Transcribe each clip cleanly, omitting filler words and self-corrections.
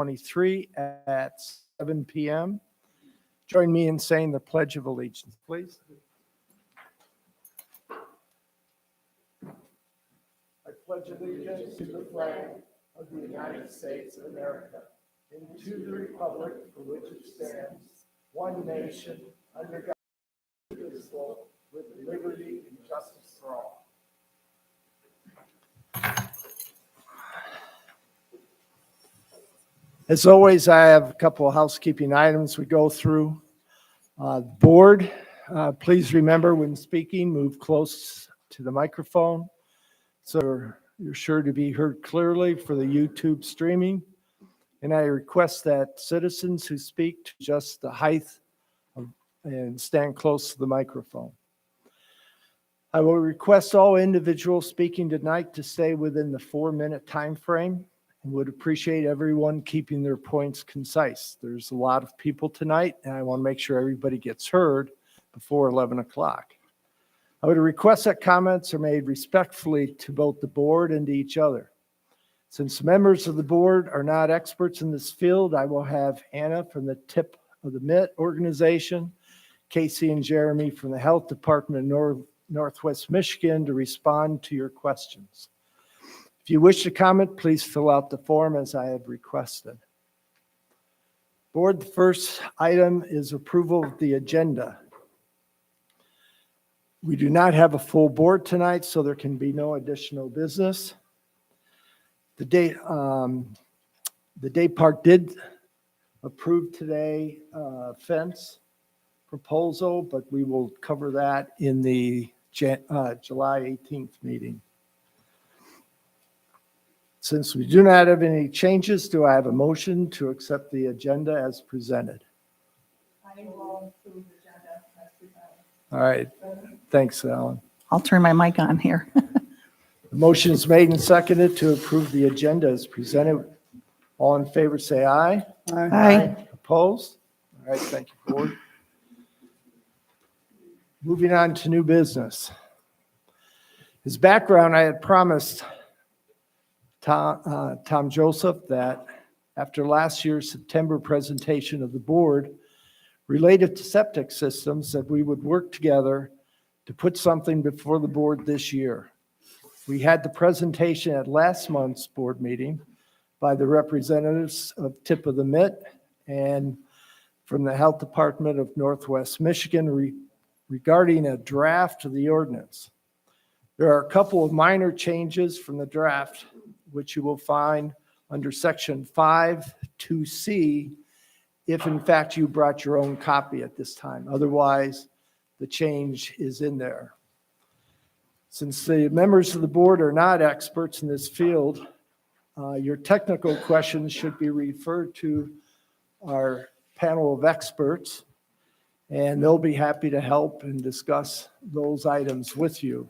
2023 at 7 p.m. Join me in saying the Pledge of Allegiance, please. I pledge allegiance to the flag of the United States of America and to the republic for which it stands, one nation, under God, indivisible, with liberty and justice for all. As always, I have a couple of housekeeping items we go through. Board, please remember when speaking, move close to the microphone so you're sure to be heard clearly for the YouTube streaming. And I request that citizens who speak to adjust the height and stand close to the microphone. I will request all individuals speaking tonight to stay within the 4-minute time frame and would appreciate everyone keeping their points concise. There's a lot of people tonight, and I want to make sure everybody gets heard before 11 o'clock. I would request that comments are made respectfully to both the board and to each other. Since members of the board are not experts in this field, I will have Anna from the Tip of the Mitt organization, Casey and Jeremy from the Health Department of Northwest Michigan to respond to your questions. If you wish to comment, please fill out the form as I have requested. Board, the first item is approval of the agenda. We do not have a full board tonight, so there can be no additional business. The Day Park did approve today fence proposal, but we will cover that in the July 18th meeting. Since we do not have any changes, do I have a motion to accept the agenda as presented? I will approve the agenda as presented. All right. Thanks, Alan. I'll turn my mic on here. The motion is made and seconded to approve the agenda as presented. All in favor, say aye. Aye. Opposed? All right, thank you, board. Moving on to new business. His background, I had promised Tom Joseph that after last year's September presentation of the board related to septic systems, that we would work together to put something before the board this year. We had the presentation at last month's board meeting by the representatives of Tip of the Mitt and from the Health Department of Northwest Michigan regarding a draft of the ordinance. There are a couple of minor changes from the draft, which you will find under section 5(2)(c), if in fact you brought your own copy at this time. Otherwise, the change is in there. Since the members of the board are not experts in this field, your technical questions should be referred to our panel of experts, and they'll be happy to help and discuss those items with you.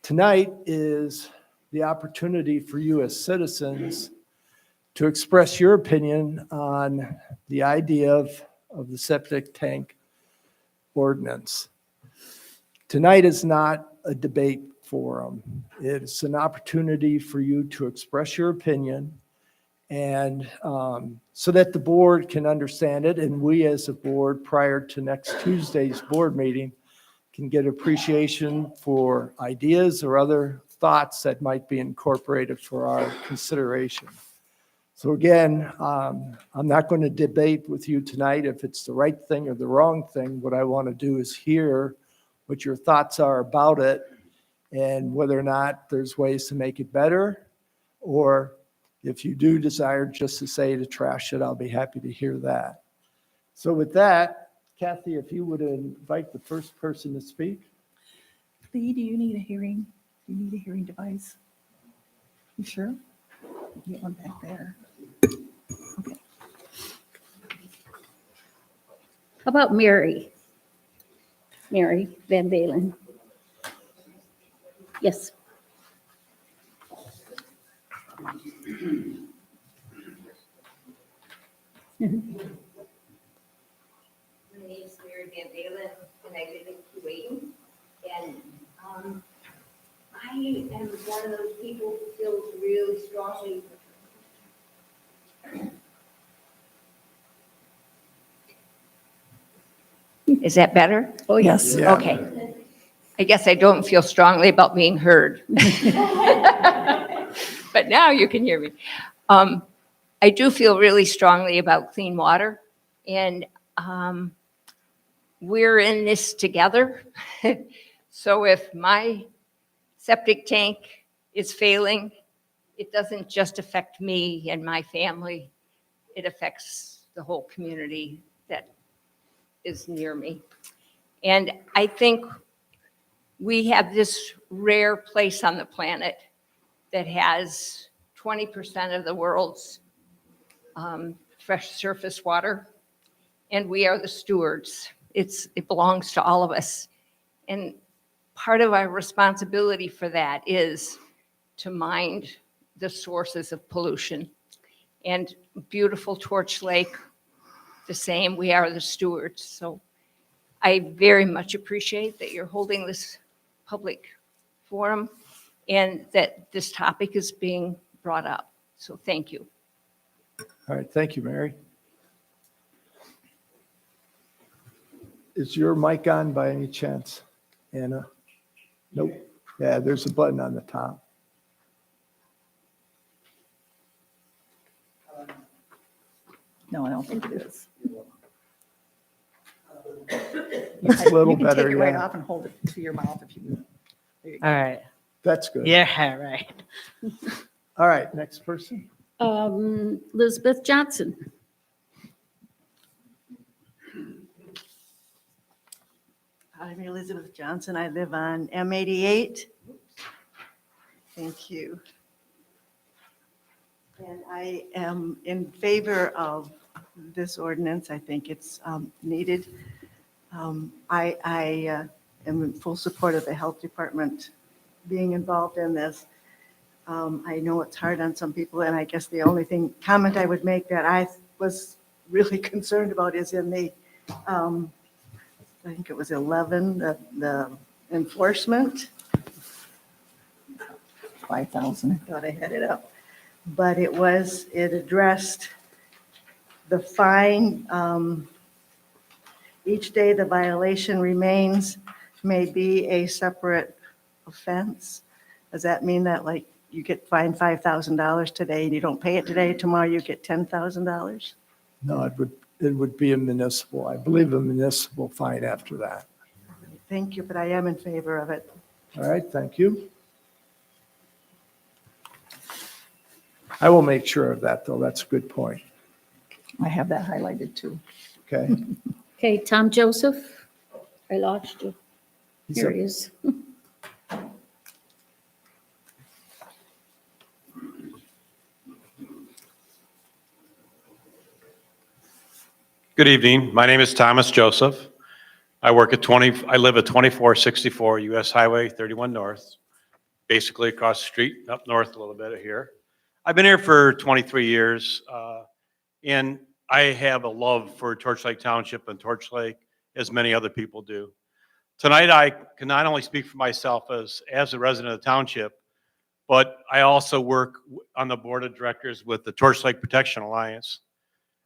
Tonight is the opportunity for you as citizens to express your opinion on the idea of the septic tank ordinance. Tonight is not a debate forum. It's an opportunity for you to express your opinion and so that the board can understand it, and we as a board prior to next Tuesday's board meeting can get appreciation for ideas or other thoughts that might be incorporated for our consideration. So again, I'm not going to debate with you tonight if it's the right thing or the wrong thing. What I want to do is hear what your thoughts are about it and whether or not there's ways to make it better, or if you do desire just to say to trash it, I'll be happy to hear that. So with that, Kathy, if you would invite the first person to speak. Lee, do you need a hearing? Do you need a hearing device? You sure? Get one back there. Okay. How about Mary? Mary Van Balen. Yes. My name is Mary Van Balen, and I live in Kuwait. And I am one of those people who feels really strongly Is that better? Oh, yes. Yeah. Okay. I guess I don't feel strongly about being heard. But now you can hear me. I do feel really strongly about clean water, and we're in this together. So if my septic tank is failing, it doesn't just affect me and my family, it affects the whole community that is near me. And I think we have this rare place on the planet that has 20% of the world's fresh surface water, and we are the stewards. It belongs to all of us. And part of our responsibility for that is to mind the sources of pollution. And beautiful Torch Lake, the same, we are the stewards. So I very much appreciate that you're holding this public forum and that this topic is being brought up. So thank you. All right, thank you, Mary. Is your mic on by any chance, Anna? Nope. Yeah, there's a button on the top. No, I don't think it is. It's a little You can better, take it right yeah. off and hold it to your mouth if you. There you go. All right. That's good. Yeah, right. All right, next person. Elizabeth Johnson. I'm Elizabeth Johnson. I live on M88. Thank you. And I am in favor of this ordinance. I think it's needed. I am in full support of the health department being involved in this. I know it's hard on some people, and I guess the only comment I would make that I was really concerned about is in the I think it was 11, the enforcement. 5,000. I thought I had it up. But it addressed the fine. Each day the violation remains may be a separate offense. Does that mean that like you get fined $5,000 today and you don't pay it today, tomorrow you get $10,000? No, it would be a municipal, I believe a municipal fine after that. Thank you, but I am in favor of it. All right, thank you. I will make sure of that, though. That's a good point. I have that highlighted too. Okay. Okay, Tom Joseph. I lost you. He's Here up. he is. Good evening. My name is Thomas Joseph. I live at 2464 US Highway 31 North, basically across the street, up north a little bit of here. I've been here for 23 years, and I have a love for Torch Lake Township and Torch Lake, as many other people do. Tonight, I can not only speak for myself as a resident of the township, but I also work on the board of directors with the Torch Lake Protection Alliance.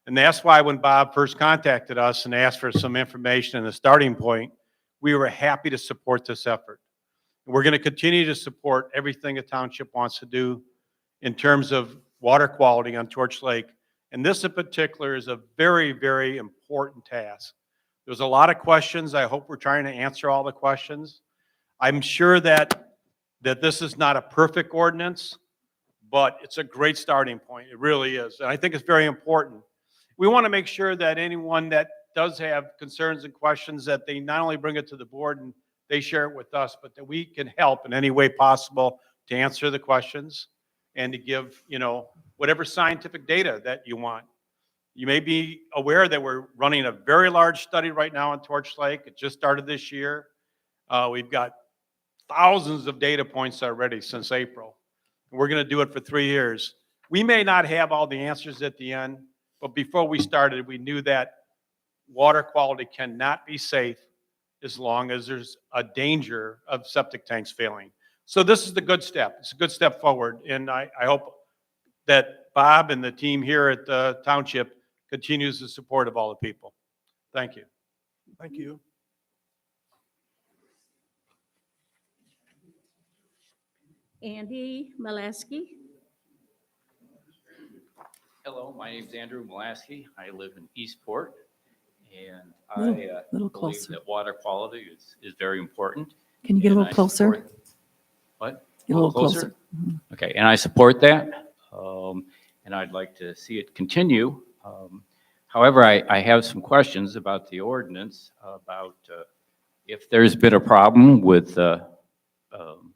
And that's why when Bob first contacted us and asked for some information and a starting point, we were happy to support this effort. We're going to continue to support everything the township wants to do in terms of water quality on Torch Lake. And this in particular is a very, very important task. There's a lot of questions. I hope we're trying to answer all the questions. I'm sure that this is not a perfect ordinance, but it's a great starting point. It really is. And I think it's very important. We want to make sure that anyone that does have concerns and questions, that they not only bring it to the board and they share it with us, but that we can help in any way possible to answer the questions and to give, whatever scientific data that you want. You may be aware that we're running a very large study right now on Torch Lake. It just started this year. We've got thousands of data points already since April. We're going to do it for 3 years. We may not have all the answers at the end, but before we started, we knew that water quality cannot be safe as long as there's a danger of septic tanks failing. So this is the good step. It's a good step forward. And I hope that Bob and the team here at the township continues the support of all the people. Thank you. Thank you. Andy Malasky. Hello, my name's Andrew Molaski. I live in Eastport, and Little believe closer. that water quality is very important. Can you get a and little I closer? support- What? Get a little closer. Okay, and I support that, and I'd like to see it continue. However, I have some questions about the ordinance, about if there's been a problem with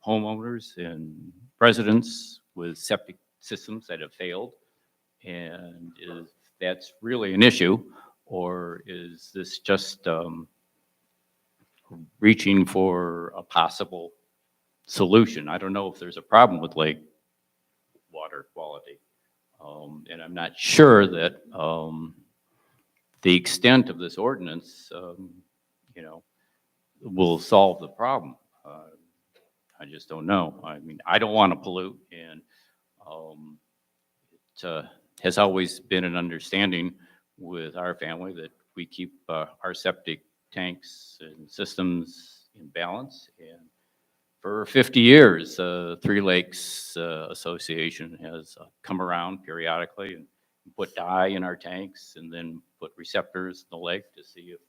homeowners and residents with septic systems that have failed, and if that's really an issue, or is this just reaching for a possible solution? I don't know if there's a problem with lake water quality. And I'm not sure that the extent of this ordinance, will solve the problem. I just don't know. I mean, I don't want to pollute, and it has always been an understanding with our family that we keep our septic tanks and systems in balance. And for 50 years, Three Lakes Association has come around periodically and put dye in our tanks and then put receptors in the lake to see if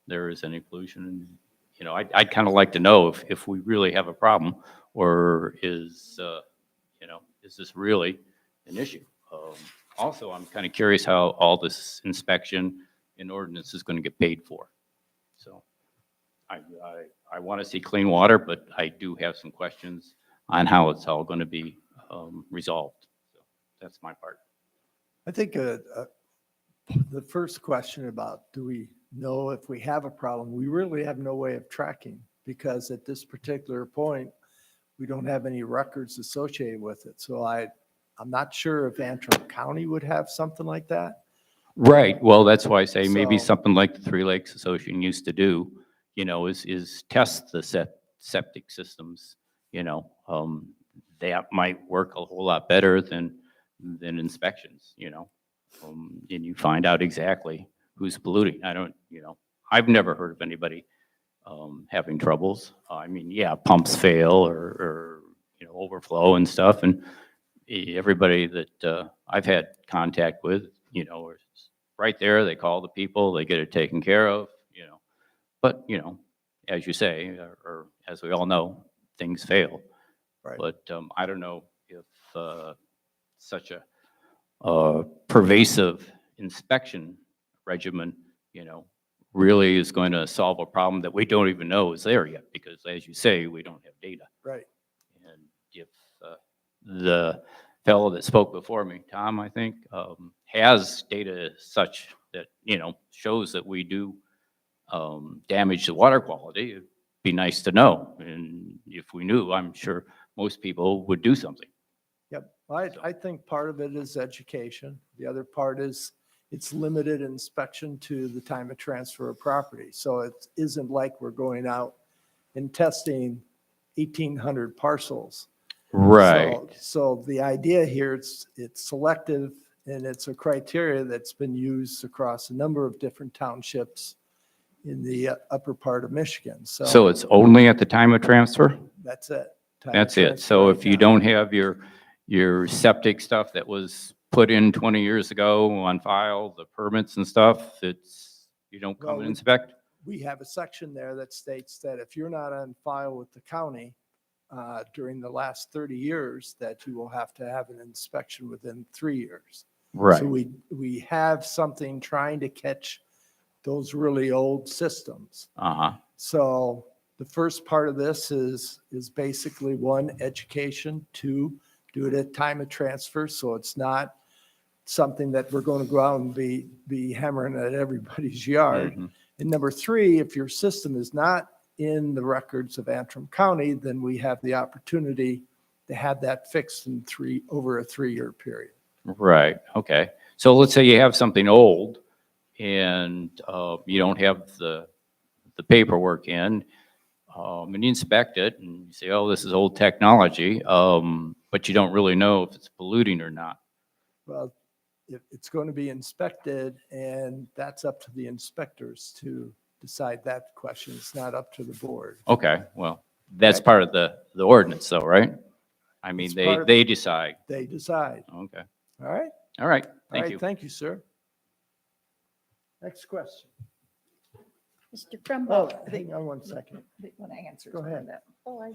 there is any pollution. And, I'd kind of like to know if we really have a problem, or is this really an issue? Also, I'm kind of curious how all this inspection and ordinance is going to get paid for. So I want to see clean water, but I do have some questions on how it's all going to be resolved. So that's my part. I think the first question about, do we know if we have a problem? We really have no way of tracking, because at this particular point, we don't have any records associated with it. So I'm not sure if Antrim County would have something like that. Right. Well, that's why I say maybe So- something like the Three Lakes Association used to do, is test the septic systems, that might work a whole lot better than inspections, and you find out exactly who's polluting. I've never heard of anybody having troubles. I mean, yeah, pumps fail or overflow and stuff, and everybody that I've had contact with, is right there. They call the people, they get it taken care of, But, as you say, or as we all know, things fail. Right. But I don't know if such a pervasive inspection regimen, really is going to solve a problem that we don't even know is there yet, because as you say, we don't have data. Right. And if the fellow that spoke before me, Tom, I think, has data such that, shows that we do damage the water quality, it'd be nice to know. And if we knew, I'm sure most people would do something. Yep. I think part of it is education. The other part is it's limited inspection to the time of transfer of property. So it isn't like we're going out and testing 1,800 parcels. Right. So the idea here, it's selective, and it's a criteria that's been used across a number of different townships in the upper part of Michigan. So it's only at the time of transfer? That's it. Time of That's it. transfer So right if you now. don't have your septic stuff that was put in 20 years ago on file, the permits and stuff, you don't come Well, and we- inspect? We have a section there that states that if you're not on file with the county during the last 30 years, that you will have to have an inspection within 3 years. Right. So we have something trying to catch those really old systems. Uh-huh. So the first part of this is basically, one, education, two, do it at time of transfer. So it's not something that we're going to go out and be hammering at everybody's yard. Mhm. And number three, if your system is not in the records of Antrim County, then we have the opportunity to have that fixed in over a 3-year period. Right, okay. So let's say you have something old and you don't have the paperwork in, and you inspect it and you say, oh, this is old technology, but you don't really know if it's polluting or not. Well, it's going to be inspected, and that's up to the inspectors to decide that question. It's not up to the board. Okay, well, that's part of the ordinance though, right? I mean, It's part of- they decide. They decide. Okay. All right? All right. All Thank right, you. thank you, sir. Next question. Mr. Oh, Crumbaugh. hang on one second. They want to answer. Go ahead. Oh,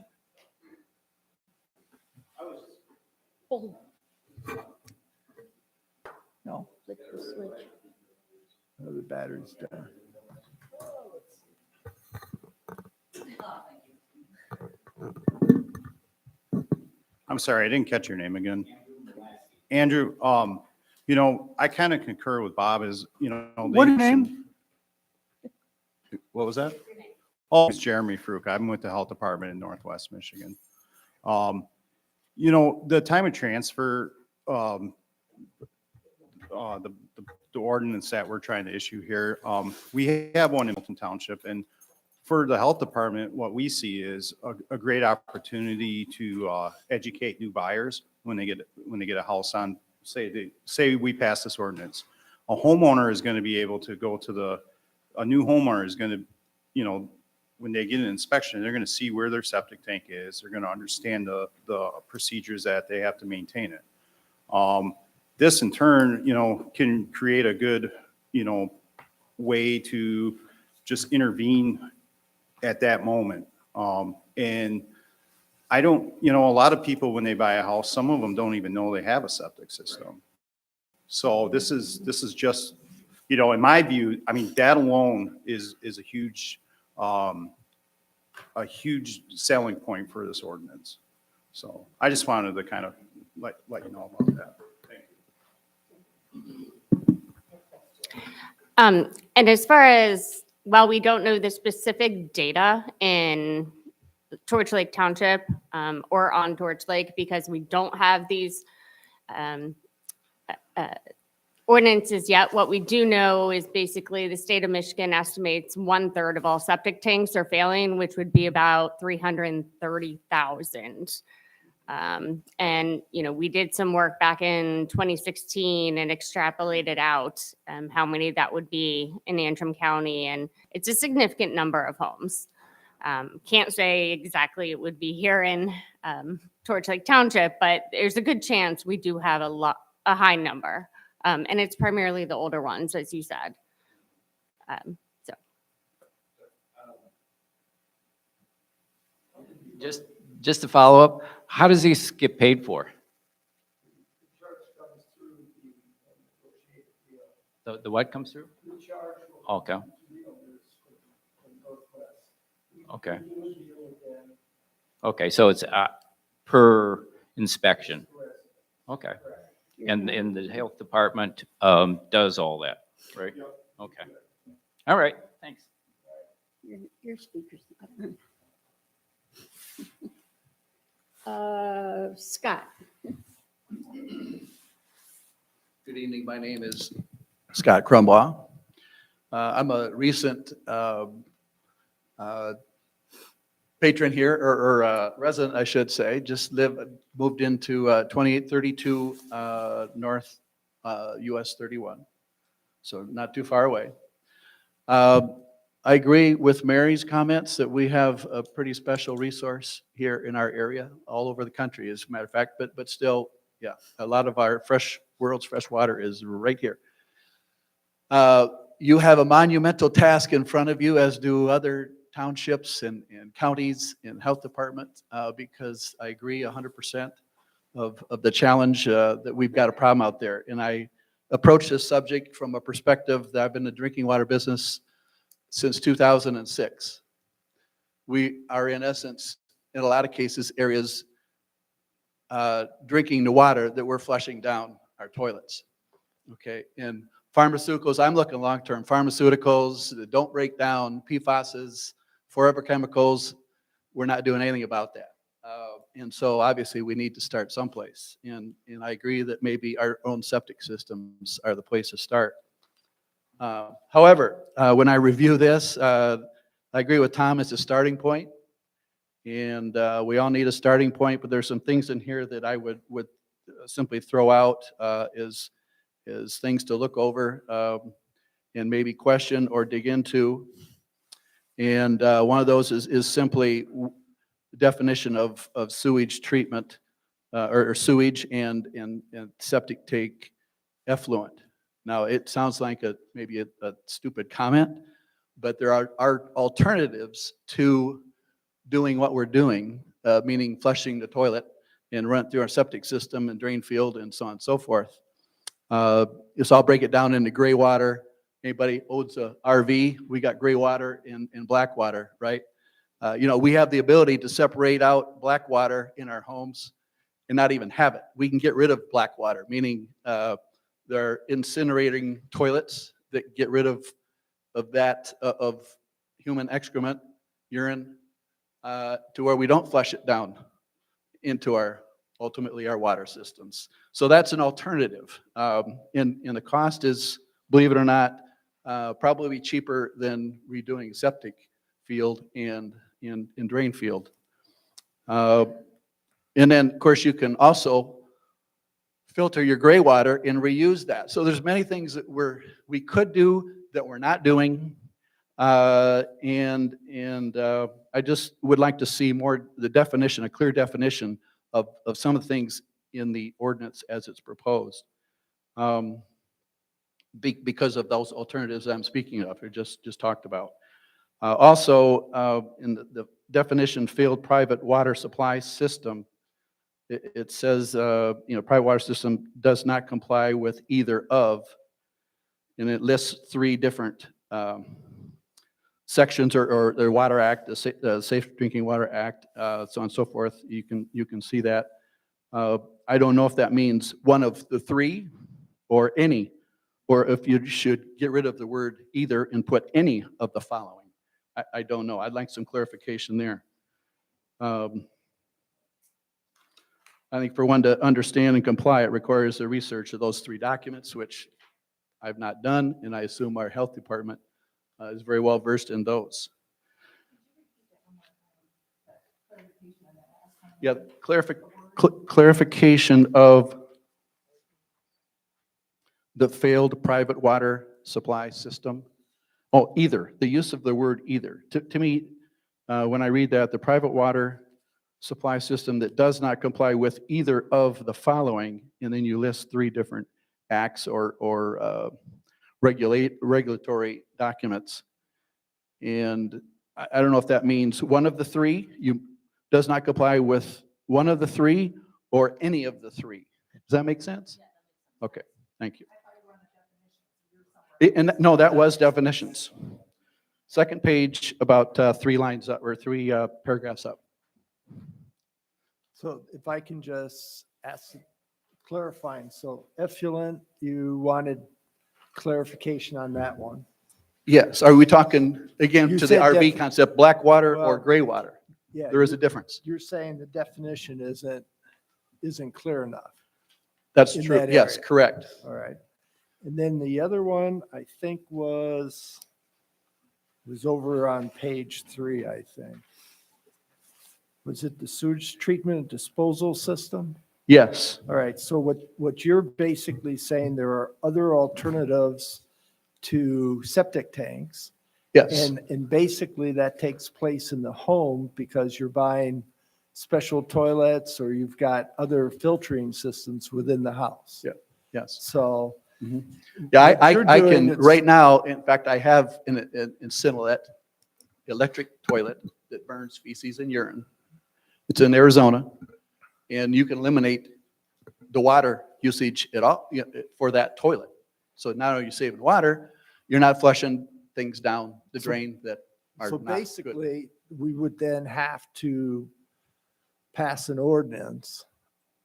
Hold, No. flick the switch. Oh, the battery's done. I'm sorry, I didn't catch your name again. Andrew, I kind of concur with Bob is, What name? What was that? Oh, it's Jeremy Fruka. I'm with the Health Department in Northwest Michigan. The time of transfer, the ordinance that we're trying to issue here, we have one in Milton Township, and for the Health Department, what we see is a great opportunity to educate new buyers when they get a house on, say we pass this ordinance. A homeowner is going to be able to go to a new homeowner is going to, when they get an inspection, they're going to see where their septic tank is. They're going to understand the procedures that they have to maintain it. This in turn, can create a good, way to just intervene at that moment. And I don't, a lot of people, when they buy a house, some of them don't even know they have a septic system. So this is just, in my view, I mean, that alone is a huge selling point for this ordinance. So I just wanted to kind of let you know about that. Thank you. And as far as, while we don't know the specific data in Torch Lake Township or on Torch Lake, because we don't have these ordinances yet, what we do know is basically the state of Michigan estimates 1/3 of all septic tanks are failing, which would be about 330,000. And, we did some work back in 2016 and extrapolated out how many that would be in Antrim County. And it's a significant number of homes. Can't say exactly it would be here in Torch Lake Township, but there's a good chance we do have a high number. And it's primarily the older ones, as you said. So. Just to follow up, how does this get paid for? The what comes through? Okay. Okay. Okay, so it's per inspection. Okay. And the health department does all that, right? Okay. All right, thanks. Your speaker's not on. Scott. Good evening. My name is Scott Crumbaugh. I'm a recent patron here, or resident, I should say. Just moved into 2832 North US 31, so not too far away. I agree with Mary's comments that we have a pretty special resource here in our area, all over the country, as a matter of fact, but still, yeah, a lot of our world's fresh water is right here. You have a monumental task in front of you, as do other townships and counties and health departments, because I agree 100% of the challenge that we've got a problem out there. And I approach this subject from a perspective that I've been in the drinking water business since 2006. We are, in essence, in a lot of cases, areas drinking the water that we're flushing down our toilets. Okay, and pharmaceuticals, I'm looking long-term. Pharmaceuticals that don't break down, PFASs, forever chemicals, we're not doing anything about that. And so obviously we need to start someplace. And I agree that maybe our own septic systems are the place to start. However, when I review this, I agree with Tom, it's a starting point. And we all need a starting point, but there's some things in here that I would simply throw out as things to look over and maybe question or dig into. And one of those is simply the definition of sewage treatment or sewage and septic tank effluent. Now, it sounds like maybe a stupid comment, but there are alternatives to doing what we're doing, meaning flushing the toilet and run it through our septic system and drain field and so on and so forth. So I'll break it down into gray water. Anybody owns a RV, we got gray water and black water, right? We have the ability to separate out black water in our homes and not even have it. We can get rid of black water, meaning there are incinerating toilets that get rid of human excrement, urine, to where we don't flush it down into ultimately our water systems. So that's an alternative. And the cost is, believe it or not, probably cheaper than redoing septic field and drain field. And then, of course, you can also filter your gray water and reuse that. So there's many things that we could do that we're not doing. And I just would like to see more the definition, a clear definition of some of the things in the ordinance as it's proposed. Because of those alternatives I'm speaking of, or just talked about. Also, in the definition, failed private water supply system, it says, private water system does not comply with either of, and it lists 3 different sections or the Water Act, the Safe Drinking Water Act, so on and so forth. You can see that. I don't know if that means one of the 3 or any, or if you should get rid of the word either and put any of the following. I don't know. I'd like some clarification there. I think for one to understand and comply, it requires the research of those 3 documents, which I've not done, and I assume our health department is very well versed in those. Yeah, clarification of the failed private water supply system. Oh, either, the use of the word either. To me, when I read that, the private water supply system that does not comply with either of the following, and then you list 3 different acts or regulatory documents. And I don't know if that means one of the 3, does not comply with one of the 3 or any of the 3. Does that make sense? Okay, thank you. And no, that was definitions. Second page, about 3 lines up, or 3 paragraphs up. So if I can just ask clarifying, so effluent, you wanted clarification on that one. Yes, are we talking, again, You to the said RV concept, black water or Well, gray water? Yeah. There is a difference. You're saying the definition isn't clear enough. That's in true, that yes, area. correct. All right. And then the other one, I think was over on page 3, I think. Was it the sewage treatment and disposal system? Yes, All right, so what you're basically saying, there are other alternatives to septic tanks. yes, And basically that takes place in the home because you're buying special toilets or you've got other filtering systems within the house. Yeah. yes. So. Yeah, what you're I doing can, is- right now, in fact, I have in Sinilet, electric toilet that burns feces and urine. It's in Arizona, and you can eliminate the water usage at all for that toilet. So not only are you saving water, you're not flushing things down the drain that are So not good. basically, we would then have to pass an ordinance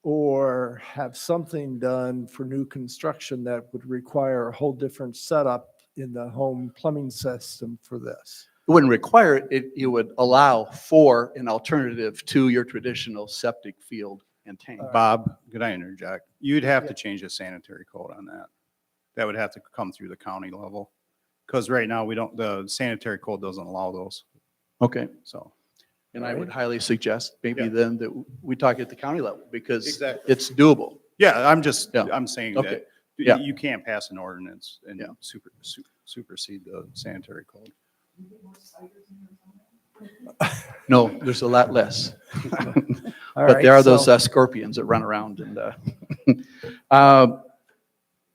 or have something done for new construction that would require a whole different setup in the home plumbing system for this. It wouldn't require it, you would allow for an alternative to your traditional septic field and tank. Bob, could I interject? You'd have Yeah. to change the sanitary code on that. That would have to come through the county level. Because right now, the sanitary code doesn't allow those, Okay, so. and I would highly suggest maybe Yeah. then that we talk at the county level because Exactly. it's doable. Yeah, Yeah. I'm saying Okay. that Yeah. you can't pass an ordinance and Yeah. supersede the sanitary code. No, there's a lot less. All But there right, are those so- scorpions that run around and,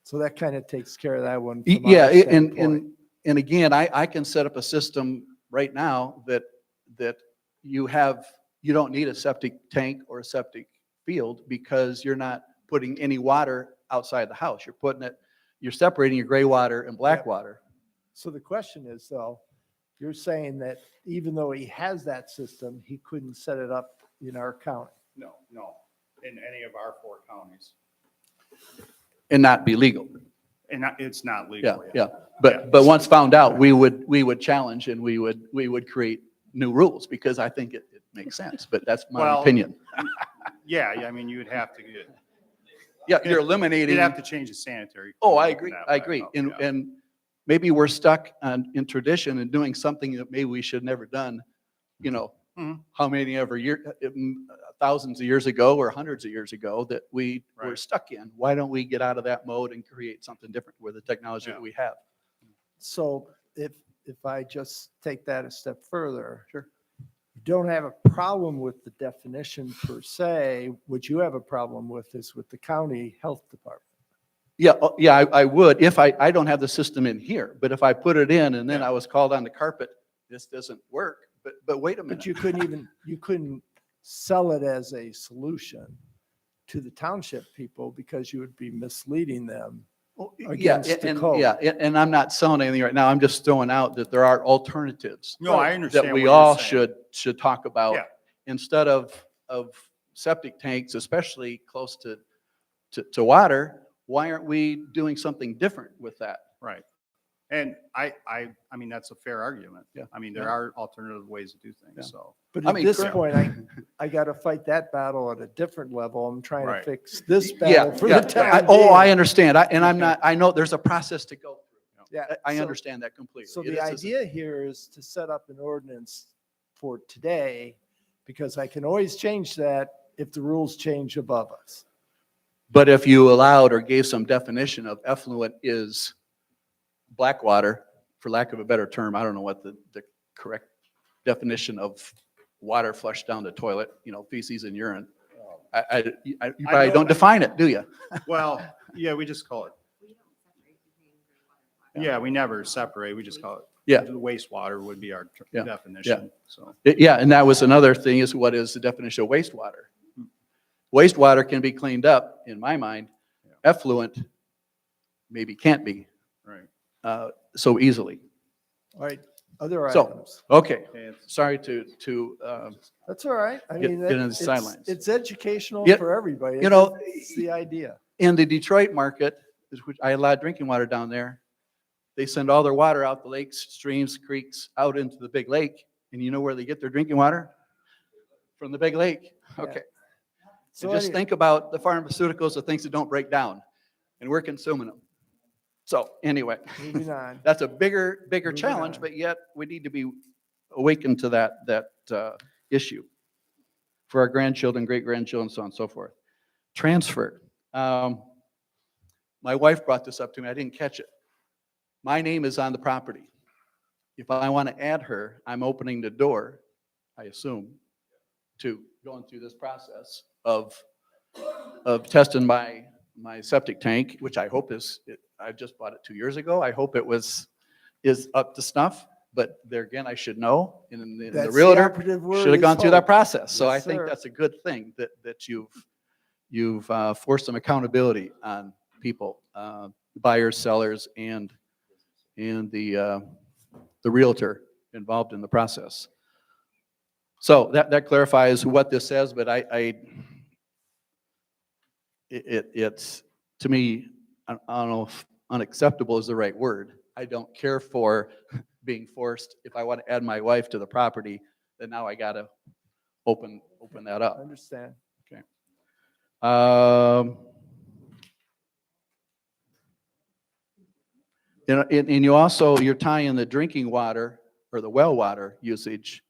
So that kind of takes care of that one. from yeah, our standpoint. and again, I can set up a system right now that you don't need a septic tank or a septic field because you're not putting any water outside the house. You're separating your gray water and black Yep. water. So the question is though, you're saying that even though he has that system, he couldn't set it up in our county? No, in any of our 4 counties. And not be legal. And it's not Yeah, legal yet. yeah. But once found out, we would challenge and we would create new rules because I think it makes sense, but that's my Well, opinion. Yeah, I mean, you would have to get, Yeah, you're eliminating. you'd have to change the sanitary. Oh, code I in agree. that I way, agree. yeah. And maybe we're stuck in tradition and doing something that maybe we should never done, Mhm. how many ever thousands of years ago or hundreds of years ago that we were Right. stuck in. Why don't we get out of that mode and create something different with the technology Yeah. that we have? So if I just take that a step further. Sure. You don't have a problem with the definition per se. What you have a problem with is with the county health department. Yeah, yeah, I would if I don't have the system in here, but if I put it in and then I was called on the carpet, this doesn't work. But wait a minute. But you couldn't sell it as a solution to the township people because you would be misleading them. against the code. Yeah, and I'm not selling anything right now. I'm just throwing out that there are alternatives. No, I understand That what we you're all saying. should talk about Yeah. instead of septic tanks, especially close to water. Why aren't we doing something different with that? Right. And I mean, that's a fair argument. Yeah. I mean, there Yeah. are alternative ways to do Yeah. things, so. But I at mean, this correct. point, I got to fight that battle at a different level. I'm trying to Right. fix this Yeah, battle for yeah. the town. I understand. I know there's a process to go through. Yeah, I so- understand that completely. So It the is- idea here is to set up an ordinance for today, because I can always change that if the rules change above us. But if you allowed or gave some definition of effluent is black water, for lack of a better term, I don't know what the correct definition of water flushed down the toilet, feces and urine. You probably know- don't define it, do you? Well, yeah, we just call it. Yeah, we never separate. We just call it. Yeah. The wastewater would be our Yeah. definition, so. Yeah, and that was another thing is what is the definition of wastewater? Wastewater can be cleaned up, in my mind. Effluent maybe can't be Right. so easily. All right, other So- items. Okay, Okay, sorry to That's all right. I Get- mean, get into the it's- sidelines. It's educational Yeah, for everybody. It's the idea. in the Detroit market, which I had a lot of drinking water down there, they send all their water out the lakes, streams, creeks, out into the big lake. And you know where they get their drinking water? From the big lake. Yeah. Okay. So And just anyway- think about the pharmaceuticals, the things that don't break down, and we're consuming them. So anyway, Moving on. that's a bigger Moving challenge, on. but yet we need to be awakened to that issue for our grandchildren, great-grandchildren, so on and so forth. Transfer. My wife brought this up to me. I didn't catch it. My name is on the property. If I want to add her, I'm opening the door, I assume, to going through this process of testing my septic tank, which I hope I just bought it 2 years ago. I hope is up to snuff, but there again, I should know. And the That's the realtor operative word should have is gone through that hope. process. So I Yes, think sir. that's a good thing that you've forced some accountability on people, buyers, sellers, and the realtor involved in the process. So that clarifies what this says, but it's, to me, I don't know if unacceptable is the right word. I don't care for being forced. If I want to add my wife to the property, then now I got to open that I up. understand. And you're tying the drinking water or the well water usage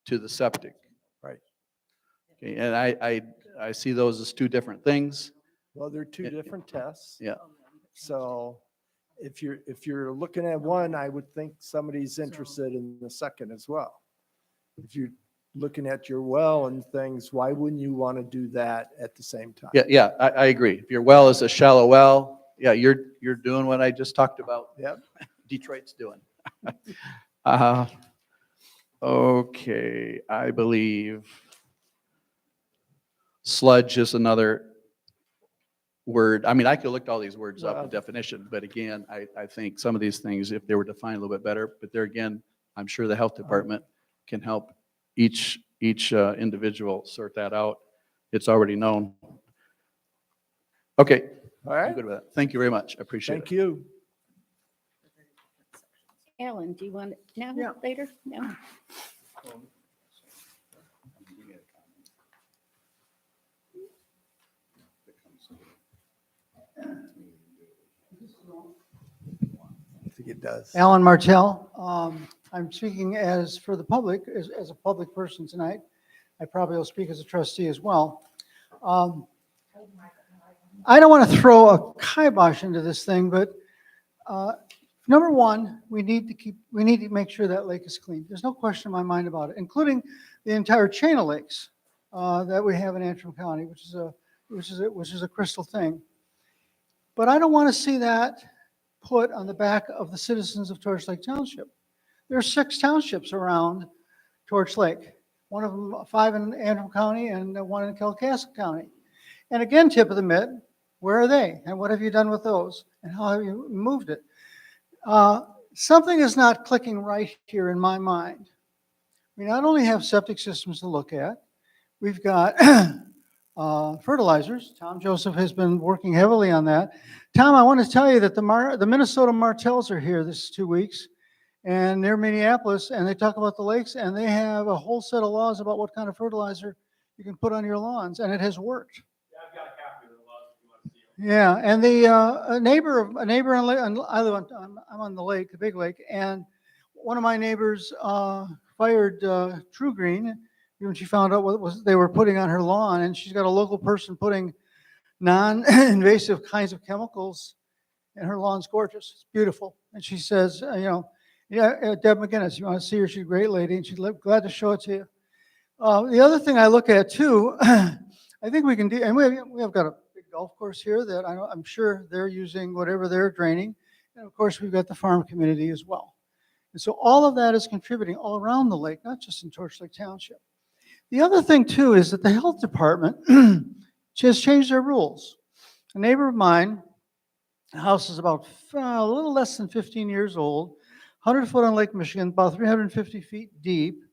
to the septic. Right. Okay, and I see those as two different things. Well, they're two different tests. Yeah. So if you're looking at one, I would think somebody's interested in the second as well. if you're looking at your well and things, why wouldn't you want to do that at the same time? Yeah, I agree. If your well is a shallow well, yeah, you're doing what I just talked about. Yep. Detroit's doing. Uh, Okay, I believe sludge is another word. I mean, I could look all these words up, the Well- definition, but again, I think some of these things, if they were defined a little bit better, but there again, I'm sure the health department can help each individual sort that out. It's already known. Okay, All I'm right, good with that. Thank you very much. I appreciate it. thank you. Alan, do you want it now, Yeah. later? No? I think it does. Alan Martell. I'm speaking as for the public, as a public person tonight. I probably will speak as a trustee as well. I don't want to throw a kibosh into this thing, but number one, we need to make sure that lake is clean. There's no question in my mind about it, including the entire chain of lakes that we have in Antrim County, which is a crystal thing. But I don't want to see that put on the back of the citizens of Torch Lake Township. There are 6 townships around Torch Lake, one of them 5 in Antrim County and 1 in Kalkaska County. And again, tip of the mitt, where are they? And what have you done with those? And how have you moved it? Something is not clicking right here in my mind. We not only have septic systems to look at, we've got fertilizers. Tom Joseph has been working heavily on that. Tom, I want to tell you that the Minnesota Martells are here this 2 weeks, and they're Minneapolis, and they talk about the lakes, and they have a whole set of laws about what kind of fertilizer you can put on your lawns, and it has worked. Yeah, I've got a copy of the laws if you want to see them. Yeah, and a neighbor on, I live on, I'm on the lake, the big lake, and one of my neighbors fired True Green when she found out what they were putting on her lawn, and she's got a local person putting non-invasive kinds of chemicals, and her lawn's gorgeous. It's beautiful. And she says, Deb McGinnis, you want to see her? She's a great lady, and she's glad to show it to you. The other thing I look at too, I think we can do, and we have got a big golf course here that I'm sure they're using whatever they're draining. And of course, we've got the farm community as well. And so all of that is contributing all around the lake, not just in Torch Lake Township. The other thing too is that the health department has changed their rules. A neighbor of mine, the house is about a little less than 15 years old, 100 foot on Lake Michigan, about 350 feet deep,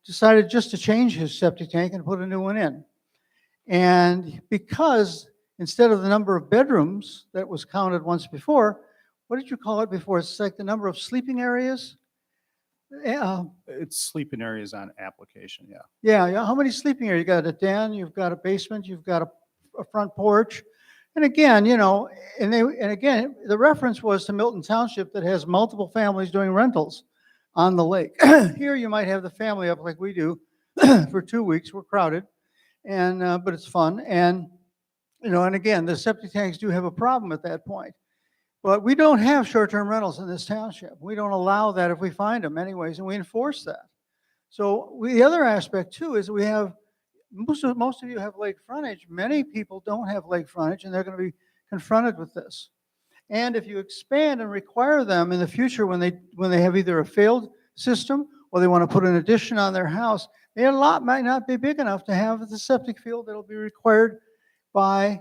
decided just to change his septic tank and put a new one in. And because instead of the number of bedrooms that was counted once before, what did you call it before? It's like the number of sleeping areas? It's sleeping areas on application, yeah. Yeah. How many sleeping areas? You got a den, you've got a basement, you've got a front porch. And again, and again, the reference was to Milton Township that has multiple families doing rentals on the lake. Here you might have the family up like we do for 2 weeks. We're crowded, and but it's fun. And and again, the septic tanks do have a problem at that point. But we don't have short-term rentals in this township. We don't allow that if we find them anyways, and we enforce that. So the other aspect too is we have, most of you have lake frontage. Many people don't have lake frontage, and they're going to be confronted with this. And if you expand and require them in the future when they have either a failed system or they want to put an addition on their house, their lot might not be big enough to have the septic field that'll be required by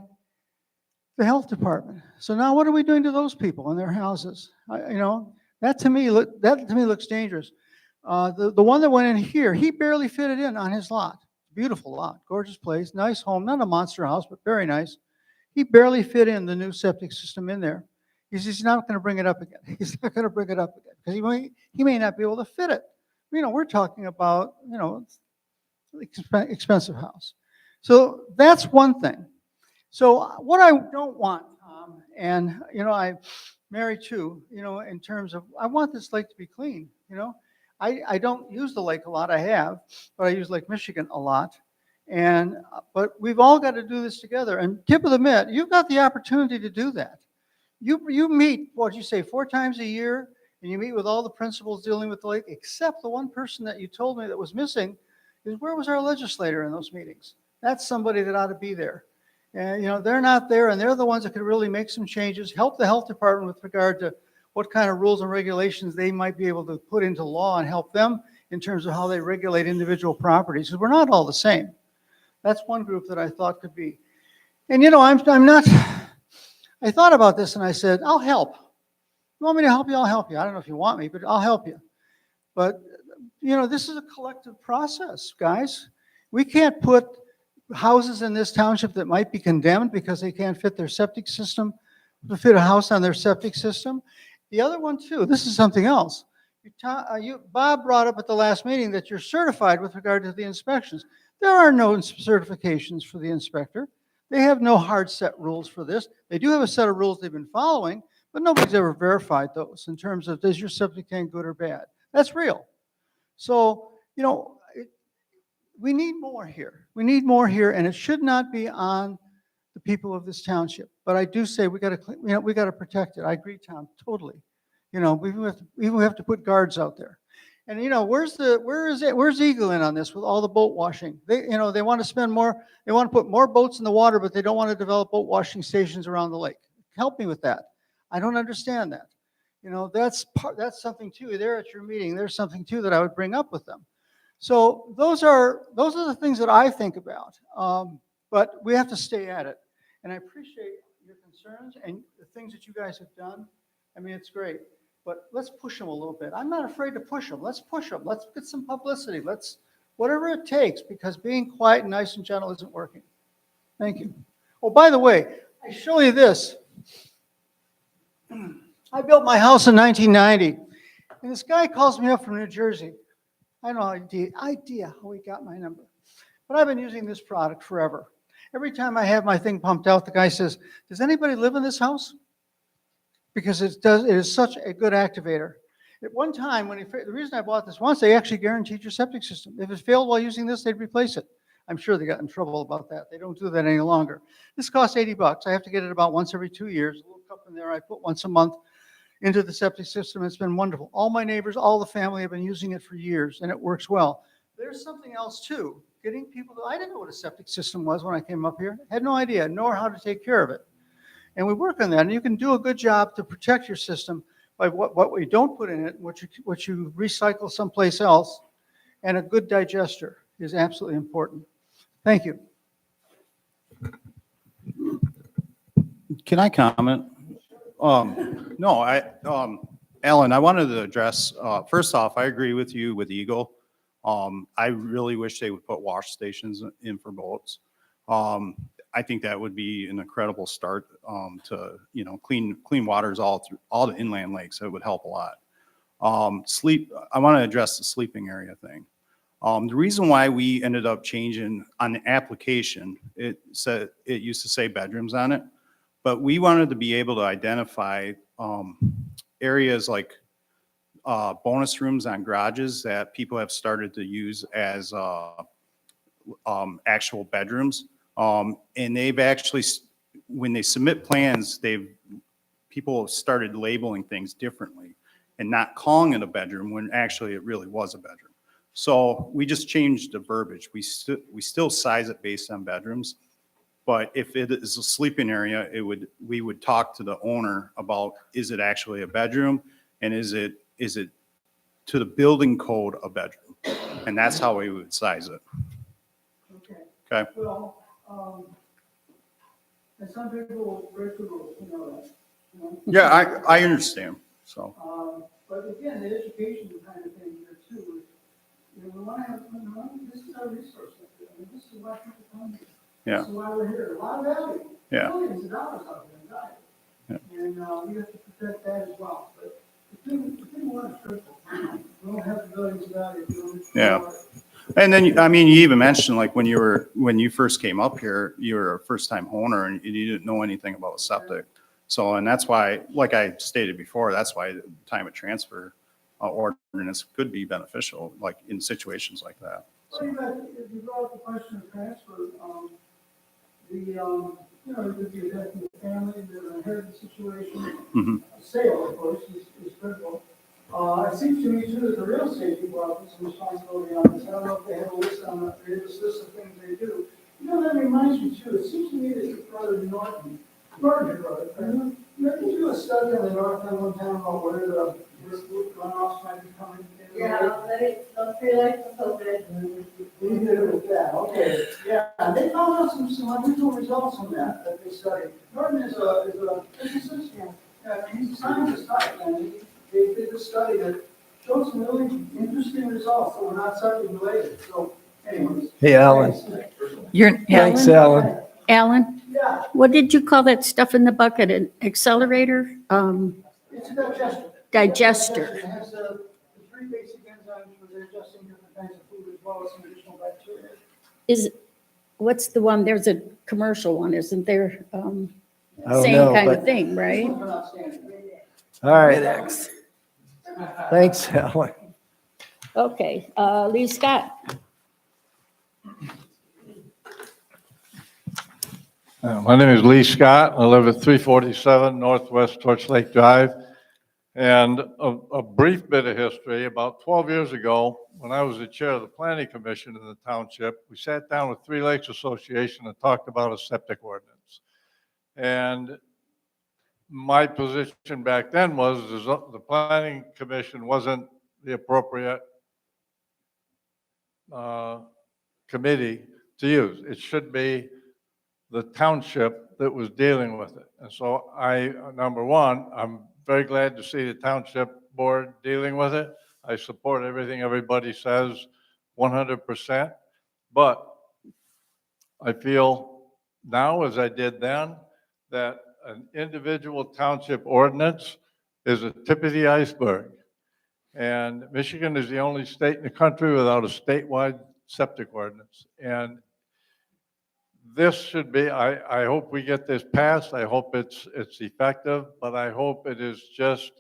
the health department. So now what are we doing to those people in their houses? That to me looks dangerous. The one that went in here, he barely fitted in on his lot. Beautiful lot, gorgeous place, nice home, not a monster house, but very nice. He barely fit in the new septic system in there. He's not going to bring it up again. He's not going to bring it up again because he may not be able to fit it. We're talking about, expensive house. So that's one thing. So what I don't want, and I'm married too, in terms of, I want this lake to be clean, I don't use the lake a lot, I have, but I use Lake Michigan a lot. But we've all got to do this together. And tip of the mitt, you've got the opportunity to do that. You meet, what you say, 4 times a year, and you meet with all the principals dealing with the lake, except the one person that you told me that was missing, is where was our legislator in those meetings? That's somebody that ought to be there. And, you know, they're not there, and they're the ones that could really make some changes, help the health department with regard to what kind of rules and regulations they might be able to put into law and help them in terms of how they regulate individual properties, because we're not all the same. That's one group that I thought could be. And, you know, I'm not, I thought about this and I said, I'll help. You want me to help you? I'll help you. I don't know if you want me, but I'll help you. But, you know, this is a collective process, guys. We can't put houses in this township that might be condemned because they can't fit their septic system, to fit a house on their septic system. The other one too, this is something else. Bob brought up at the last meeting that you're certified with regard to the inspections. There are no certifications for the inspector. They have no hard set rules for this. They do have a set of rules they've been following, but nobody's ever verified those in terms of, is your septic tank good or bad? That's real. So, you know, we need more here. We need more here, and it should not be on the people of this township. But I do say we got to, you know, we got to protect it. I agree, Tom, totally. You know, we have to put guards out there. And you know, where's Eagle in on this with all the boat washing? They want to spend more. They want to put more boats in the water, but they don't want to develop boat washing stations around the lake. Help me with that. I don't understand that. You know, that's something too. There at your meeting, there's something too that I would bring up with them. So those are the things that I think about. But we have to stay at it. And I appreciate your concerns and the things that you guys have done. I mean, it's great. But let's push them a little bit. I'm not afraid to push them. Let's push them. Let's get some publicity. Let's, whatever it takes, because being quiet and nice and gentle isn't working. Thank you. Oh, by the way, I show you this. I built my house in 1990, and this guy calls me up from New Jersey. I have no idea how he got my number, but I've been using this product forever. Every time I have my thing pumped out, the guy says, "Does anybody live in this house?" Because it is such a good activator. At one time, the reason I bought this once, they actually guaranteed your septic system. If it failed while using this, they'd replace it. I'm sure they got in trouble about that. They don't do that any longer. This costs $80. I have to get it about once every 2 years. A little cup in there I put once a month into the septic system. It's been wonderful. All my neighbors, all the family have been using it for years, and it works well. There's something else too. Getting people to, I didn't know what a septic system was when I came up here. Had no idea, nor how to take care of it. And we work on that, and you can do a good job to protect your system by what we don't put in it, what you recycle someplace else, and a good digester is absolutely important. Thank you. Can I comment? No, Alan, I wanted to address, first off, I agree with you with Eagle. I really wish they would put wash stations in for boats. I think that would be an incredible start to, you know, clean waters all through all the inland lakes. It would help a lot. I want to address the sleeping area thing. The reason why we ended up changing on the application, it used to say bedrooms on it, but we wanted to be able to identify areas like bonus rooms on garages that people have started to use as actual bedrooms. And they've actually, when they submit plans, people have started labeling things differently and not calling it a bedroom when actually it really was a bedroom. So we just changed the verbiage. We still size it based on bedrooms, but if it is a sleeping area, we would talk to the owner about, is it actually a bedroom, and is it to the building code a bedroom, and that's how we would size it. Okay. Well, and some people will break the rules, you know that. You know? Yeah, I understand. So. But again, the education kind of thing here too. You know, we want to have, this is our resource. I mean, this is why people come here. Yeah. This is why we're here. A lot of value. Yeah. Millions of dollars out there in value. Yeah. And we have to protect that as well. But the thing one is critical. We don't have the billions of value. Yeah. And then, I mean, you even mentioned like when you first came up here, you were a first-time owner and you didn't know anything about septic. So, and that's why, like I stated before, that's why the time of transfer ordinance could be beneficial, like in situations like that. So. Well, you brought up the question of transfer. You know, it could be affecting the family, the inheritance situation. Mm-hmm. Sale, of course, is critical. It seems to me too that the real estate people have some responsibility on this. I don't know if they have a list they have this list of things they do. You know, that reminds me too, it seems to me that your brother Norton, your brother, maybe you do a study on the north end one time about where the runoffs might be coming in. Don't feel like the COVID. We did it with that, okay, yeah, they found out some unusual results on that they studied. Norton is a physicist, he's a scientist type, and they did a study that showed some really interesting results that were not subject related, so anyways. Hey, Alan. Thanks, Alan. Alan, Yeah, what did you call that stuff in the bucket? An accelerator? it's a digester. Digester. It has the three basic enzymes for digesting different kinds of food as well as some additional bacteria. What's the one? There's a commercial one, isn't there? I don't Same know, kind but- of thing, right? These ones are outstanding. All right. Thanks, Alan. Okay, Lee Scott. My name is Lee Scott. I live at 347 Northwest Torch Lake Drive. And a brief bit of history, about 12 years ago, when I was the chair of the planning commission in the township, we sat down with Three Lakes Association and talked about a septic ordinance. And my position back then was the planning commission wasn't the appropriate committee to use. It should be the township that was dealing with it. And so number one, I'm very glad to see the township board dealing with it. I support everything everybody says 100%. But I feel now, as I did then, that an individual township ordinance is a tip of the iceberg. And Michigan is the only state in the country without a statewide septic ordinance. And this should be, I hope we get this passed. I hope it's effective, but I hope it is just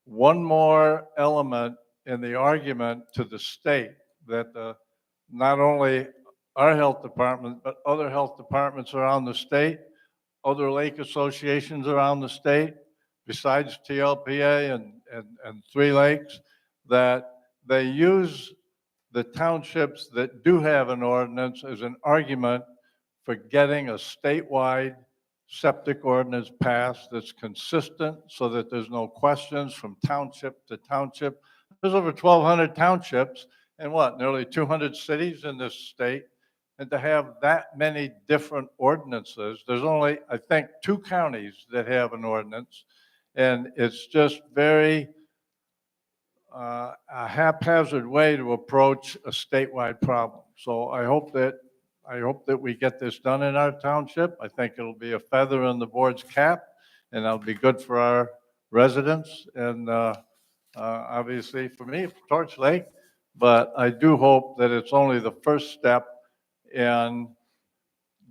one more element in the argument to the state that not only our health department, but other health departments around the state, other lake associations around the state, besides TLPA and Three Lakes, that they use the townships that do have an ordinance as an argument for getting a statewide septic ordinance passed that's consistent so that there's no questions from township to township. There's over 1,200 townships and nearly 200 cities in this state. And to have that many different ordinances, there's only, I think, 2 counties that have an ordinance. And it's just very a haphazard way to approach a statewide problem. So I hope that we get this done in our township. I think it'll be a feather in the board's cap, and that'll be good for our residents and obviously for me, Torch Lake. But I do hope that it's only the first step in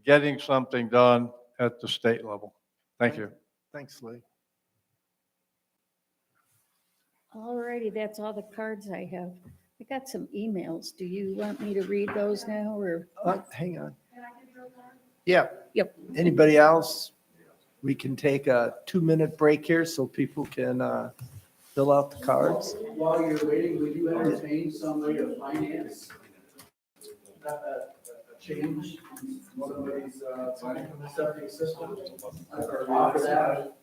getting something done at the state level. Thank you. Thanks, Lee. All righty, that's all the cards I have. I got some emails. Do you want me to read those now or? Hang on. Yeah. Yep. Anybody else? We can take a 2-minute break here so people can fill out the cards. While you're waiting, would you entertain some way of finance? A change in somebody's septic system? Or offer that?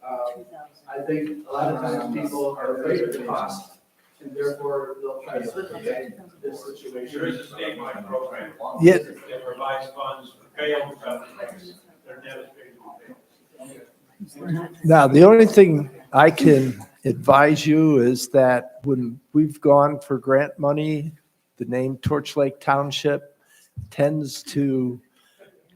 I think a lot of times people are afraid of the cost, and therefore they'll try to circumvent this situation. There is a statewide program. Yeah. That provides funds for failed septic. They're devastating. Now, the only thing I can advise you is that when we've gone for grant money, the name Torch Lake Township tends to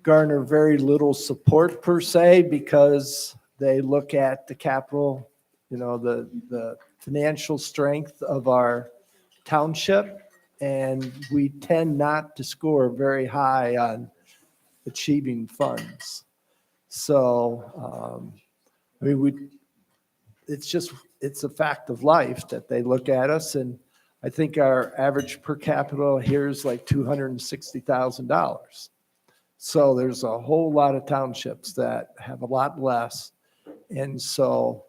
garner very little support per se because they look at the capital, the financial strength of our township, and we tend not to score very high on achieving funds. So, it's a fact of life that they look at us, and I think our average per capita here is like $260,000. So there's a whole lot of townships that have a lot less. And so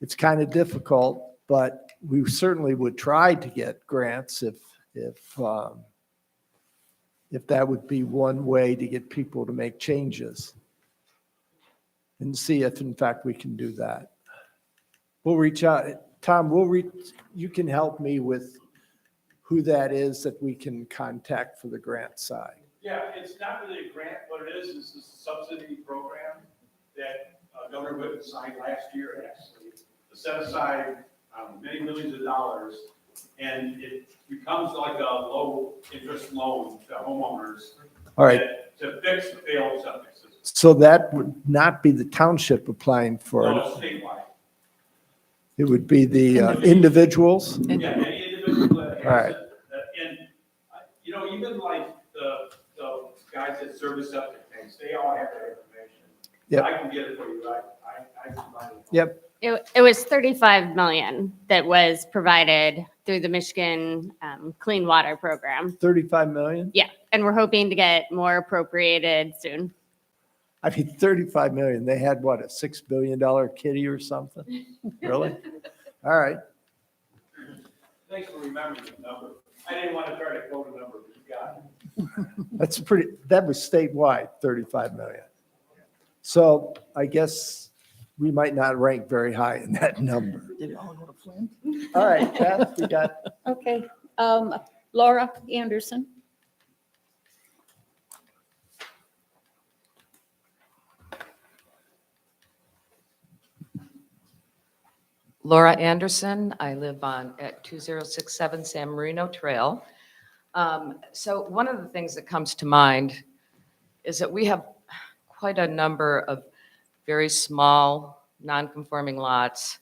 it's kind of difficult, but we certainly would try to get grants if that would be one way to get people to make changes. And see if in fact we can do that. We'll reach out, Tom, you can help me with who that is that we can contact for the grant side. Yeah, it's not really a grant. What it is a subsidy program that Governor Whitten signed last year, actually, to set aside many millions of dollars. And it becomes like a low-interest loan to homeowners. All right. To fix the failed septic system. So that would not be the township applying for No, it. it's statewide. It would be the individuals. Yeah, any individual that All right. has it. And, you know, even like the guys that service septic tanks, they all have that information. Yep. I can get it for you. I can find it. Yep. It was 35 million that was provided through the Michigan Clean Water Program. 35 million? Yeah, and we're hoping to get more appropriated soon. I mean, 35 million. They had what, a $6 billion kitty or something? Really? All right. Thanks for remembering the number. I didn't want to try to quote a number, but you got it. That was statewide, 35 million. So I guess we might not rank very high in that number. Did it all go to Flint? All right, Beth, we got, Okay, Laura Anderson. Laura Anderson. I live at 2067 San Marino Trail. So one of the things that comes to mind is that we have quite a number of very small, non-conforming lots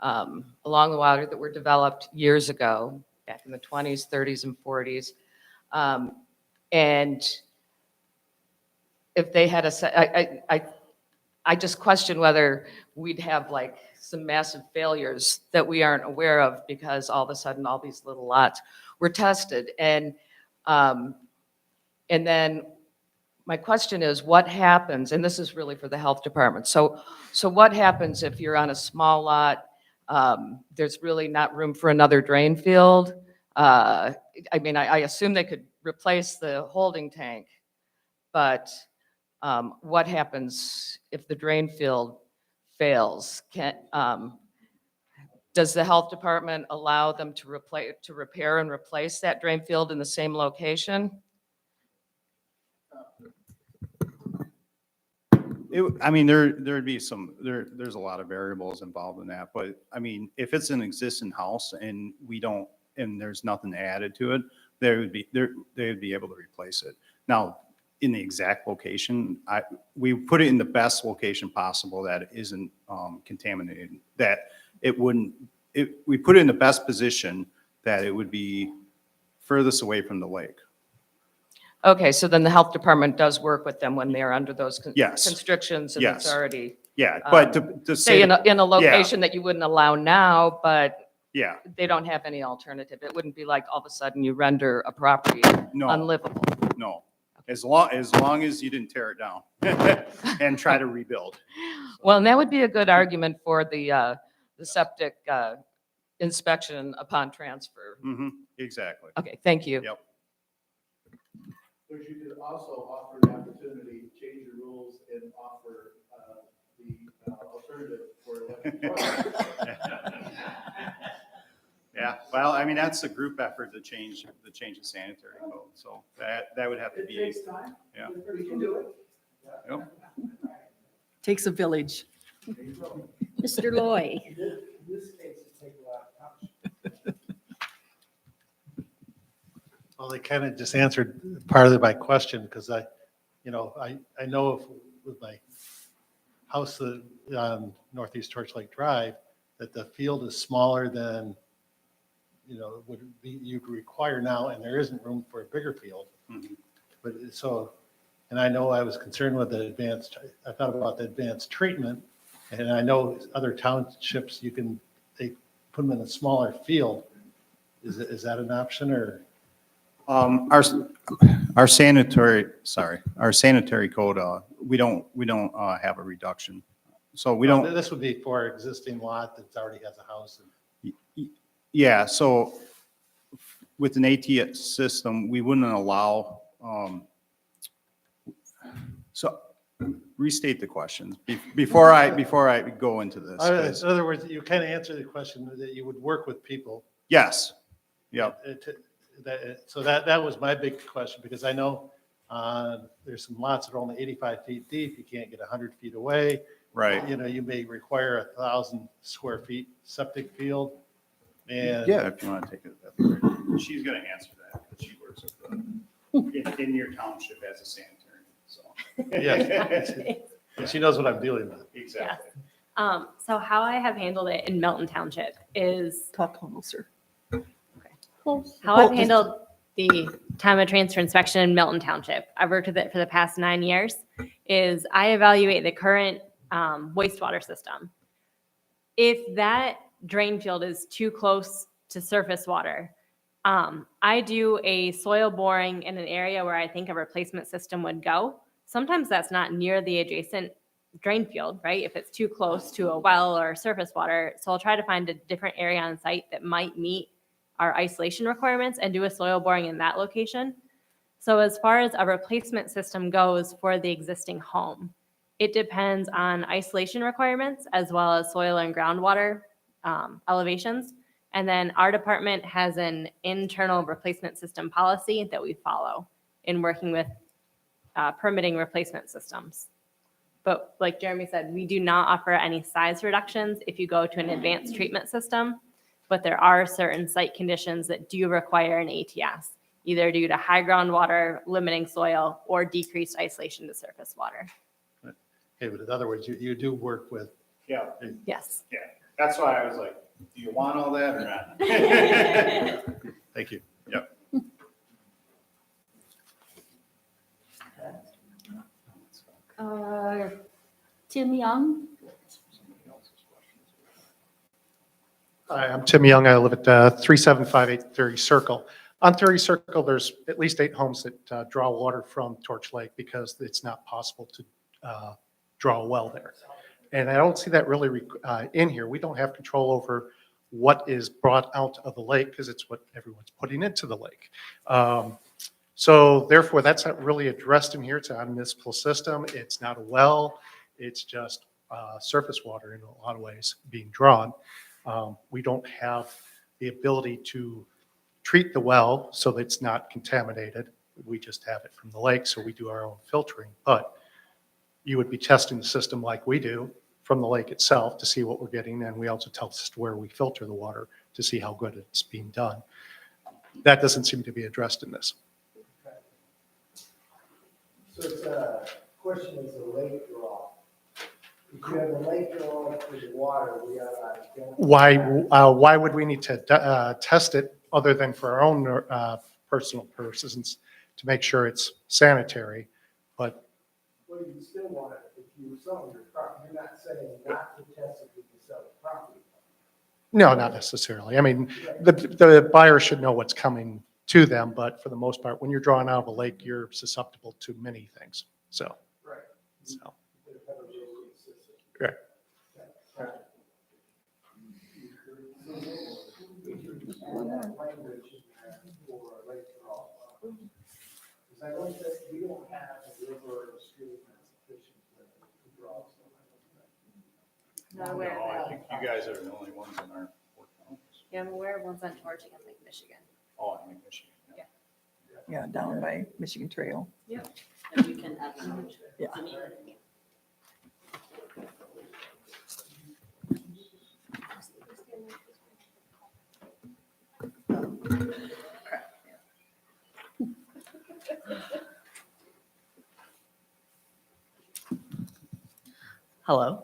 along the water that were developed years ago, back in the 20s, 30s, and 40s. And if they had I just question whether we'd have like some massive failures that we aren't aware of because all of a sudden all these little lots were tested. And then my question is, what happens, and this is really for the health department. So what happens if you're on a small lot, there's really not room for another drain field? I mean, I assume they could replace the holding tank, but what happens if the drain field fails? Does the health department allow them to repair and replace that drain field in the same location? I mean, there'd be there's a lot of variables involved in that, but I mean, if it's an existing house and there's nothing added to it, they would be able to replace it. Now, in the exact location, we put it in the best location possible that it isn't contaminated, that we put it in the best position that it would be furthest away from the lake. Okay, so then the health department does work with them when they're under those Yes. constrictions and it's Yes. already. Yeah, but to Say in a location that you wouldn't allow now, but yeah, they don't have any alternative. It wouldn't be like all of a sudden you render a property no, unlivable. no. As long as you didn't tear it down and try to rebuild. Well, and that would be a good argument for the septic inspection upon transfer. Exactly. Okay, thank you. Yep. But you could also offer an opportunity to change the rules and offer the alternative for electric. Yeah, well, I mean, that's a group effort to change the sanitary code, so that would have to be. It takes time. Yeah. We can do it. Yep. Takes a village. Mr. Loy. in this case, it takes a lot of time. Well, they kind of just answered part of my question because I know with my house on Northeast Torch Lake Drive, that the field is smaller than, you'd require now, and there isn't room for a bigger field. But and I know I was concerned with I thought about the advanced treatment, and I know other townships, they put them in a smaller field. Is that an option or? Our sanitary code, we don't have a reduction. So we don't. This would be for existing lot that already has a house. Yeah, so with an ATS system, we wouldn't allow, so restate the questions before I go into this. 'Cause- In other words, you kind of answered the question that you would work with people. Yes, yep, So that was my big question, because I know there's some lots that are only 85 feet deep. You can't get 100 feet away. right. You know, you may require 1,000 square feet septic field. And Yeah, if you want to take it. She's going to answer that, because she works in your township as a sanitary, so. Yes. And she knows what I'm dealing with. Exactly. So how I have handled it in Milton Township is Talk closer. how I've handled the time of transfer inspection in Milton Township. I've worked with it for the past 9 years. Is I evaluate the current wastewater system. If that drain field is too close to surface water, I do a soil boring in an area where I think a replacement system would go. Sometimes that's not near the adjacent drain field, right? If it's too close to a well or surface water. So I'll try to find a different area on site that might meet our isolation requirements and do a soil boring in that location. So as far as a replacement system goes for the existing home, it depends on isolation requirements as well as soil and groundwater elevations. And then our department has an internal replacement system policy that we follow in working with permitting replacement systems. But like Jeremy said, we do not offer any size reductions if you go to an advanced treatment system, but there are certain site conditions that do require an ATS, either due to high groundwater, limiting soil, or decreased isolation to surface water. Okay, but in other words, you do work with. Yeah, Yes. yeah. That's why I was like, do you want all that or not? Thank you. Yep. Tim Young? Hi, I'm Tim Young. I live at 3758 30 Circle. On 30 Circle, there's at least 8 homes that draw water from Torch Lake because it's not possible to draw a well there. And I don't see that really in here. We don't have control over what is brought out of the lake because it's what everyone's putting into the lake. So therefore, that's not really addressed in here. It's not a municipal system. It's not a well. It's just surface water in a lot of ways being drawn. We don't have the ability to treat the well so that it's not contaminated. We just have it from the lake, so we do our own filtering. But you would be testing the system like we do from the lake itself to see what we're getting, and we also test where we filter the water to see how good it's being done. That doesn't seem to be addressed in this. So it's a question is a lake draw. If you have a lake draw for the water, we are Why would we need to test it other than for our own personal purposes to make sure it's sanitary? But well, you still want it if you sell your property. You're not saying not to test it if you sell the property. no, not necessarily. I mean, the buyer should know what's coming to them, but for the most part, when you're drawing out of a lake, you're susceptible to many things. So, Right. so. Right. I don't think we don't have a river or a stream that's sufficient to draw. Not aware No, of I that. think you guys are the only ones in our four counties. Yeah, I'm aware of ones on Georgia and Lake Michigan. Oh, I think Michigan. Yeah. Yeah, down by Michigan Trail. Yep. And you can add them Yeah. to me. Hello.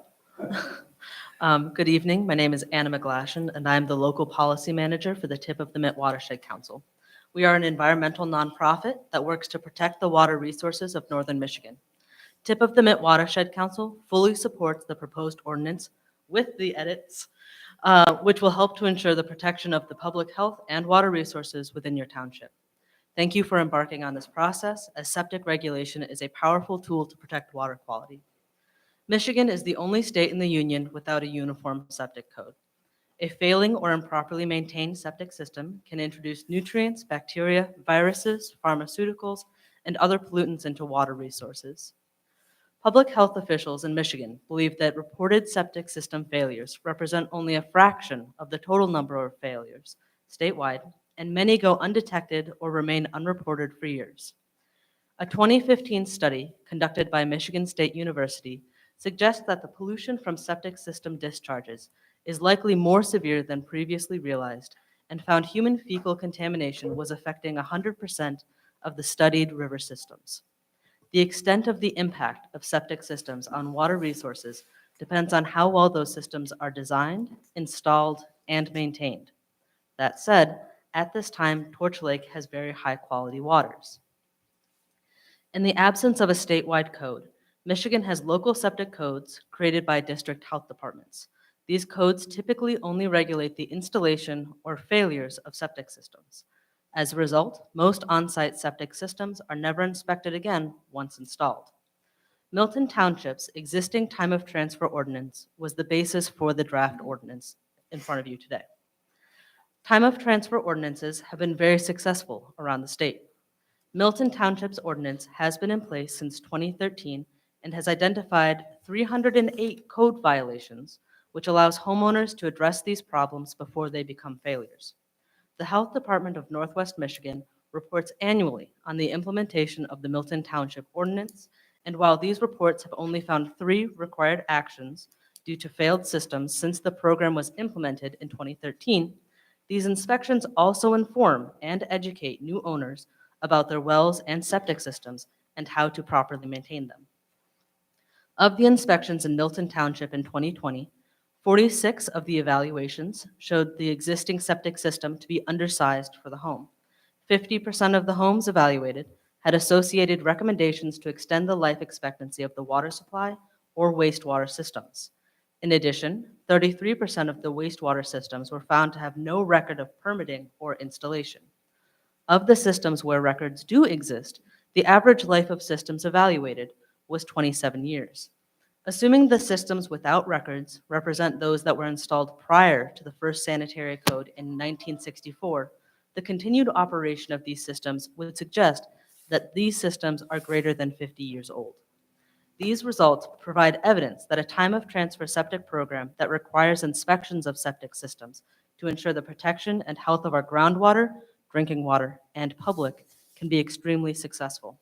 Good evening. My name is Anna McGlashan, and I'm the local policy manager for the Tip of the Mitt Watershed Council. We are an environmental nonprofit that works to protect the water resources of northern Michigan. Tip of the Mitt Watershed Council fully supports the proposed ordinance with the edits, which will help to ensure the protection of the public health and water resources within your township. Thank you for embarking on this process, as septic regulation is a powerful tool to protect water quality. Michigan is the only state in the union without a uniform septic code. A failing or improperly maintained septic system can introduce nutrients, bacteria, viruses, pharmaceuticals, and other pollutants into water resources. Public health officials in Michigan believe that reported septic system failures represent only a fraction of the total number of failures statewide, and many go undetected or remain unreported for years. A 2015 study conducted by Michigan State University suggests that the pollution from septic system discharges is likely more severe than previously realized, and found human fecal contamination was affecting 100% of the studied river systems. The extent of the impact of septic systems on water resources depends on how well those systems are designed, installed, and maintained. That said, at this time, Torch Lake has very high-quality waters. In the absence of a statewide code, Michigan has local septic codes created by district health departments. These codes typically only regulate the installation or failures of septic systems. As a result, most on-site septic systems are never inspected again once installed. Milton Township's existing time of transfer ordinance was the basis for the draft ordinance in front of you today. Time of transfer ordinances have been very successful around the state. Milton Township's ordinance has been in place since 2013 and has identified 308 code violations, which allows homeowners to address these problems before they become failures. The Health Department of Northwest Michigan reports annually on the implementation of the Milton Township ordinance, and while these reports have only found 3 required actions due to failed systems since the program was implemented in 2013, these inspections also inform and educate new owners about their wells and septic systems and how to properly maintain them. Of the inspections in Milton Township in 2020, 46 of the evaluations showed the existing septic system to be undersized for the home. 50% of the homes evaluated had associated recommendations to extend the life expectancy of the water supply or wastewater systems. In addition, 33% of the wastewater systems were found to have no record of permitting or installation. Of the systems where records do exist, the average life of systems evaluated was 27 years. Assuming the systems without records represent those that were installed prior to the first sanitary code in 1964, the continued operation of these systems would suggest that these systems are greater than 50 years old. These results provide evidence that a time of transfer septic program that requires inspections of septic systems to ensure the protection and health of our groundwater, drinking water, and public can be extremely successful.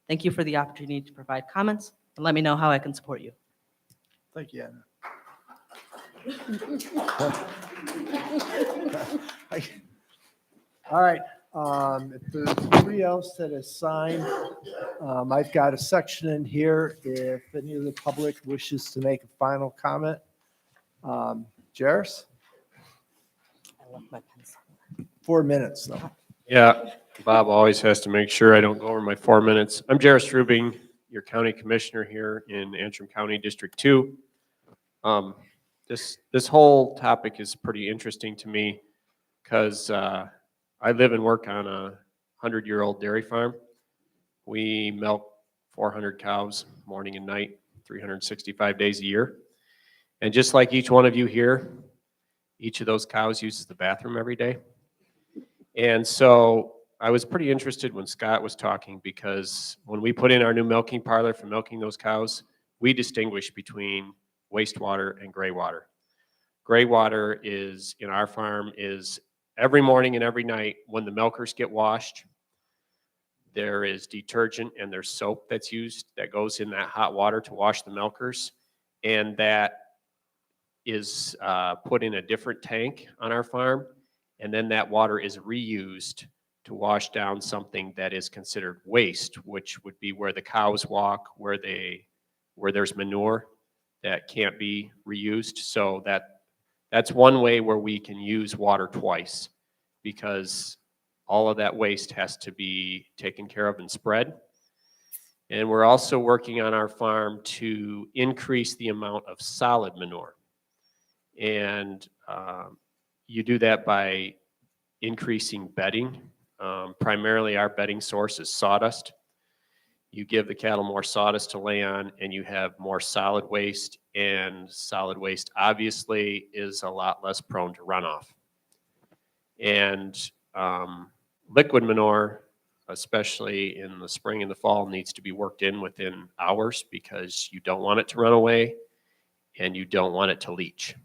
Thank you for the opportunity to provide comments, and let me know how I can support you. Thank you, Anna. All right, if there's nobody else that has signed, I've got a section in here if any of the public wishes to make a final comment. Jairus? I left my pencil. 4 minutes, though. Yeah, Bob always has to make sure I don't go over my 4 minutes. I'm Jairus Rubing, your county commissioner here in Antrim County District 2. This whole topic is pretty interesting to me because I live and work on a 100-year-old dairy farm. We milk 400 cows morning and night, 365 days a year. And just like each one of you here, each of those cows uses the bathroom every day. And so I was pretty interested when Scott was talking because when we put in our new milking parlor for milking those cows, we distinguish between wastewater and gray water. Gray water is, in our farm, is every morning and every night when the milkers get washed, there is detergent and there's soap that's used that goes in that hot water to wash the milkers. And that is put in a different tank on our farm. And then that water is reused to wash down something that is considered waste, which would be where the cows walk, where there's manure that can't be reused. So that's one way where we can use water twice, because all of that waste has to be taken care of and spread. And we're also working on our farm to increase the amount of solid manure. And you do that by increasing bedding. Primarily our bedding source is sawdust. You give the cattle more sawdust to lay on and you have more solid waste and solid waste obviously is a lot less prone to runoff. And liquid manure, especially in the spring and the fall, needs to be worked in within hours because you don't want it to run away and you don't want it to leach.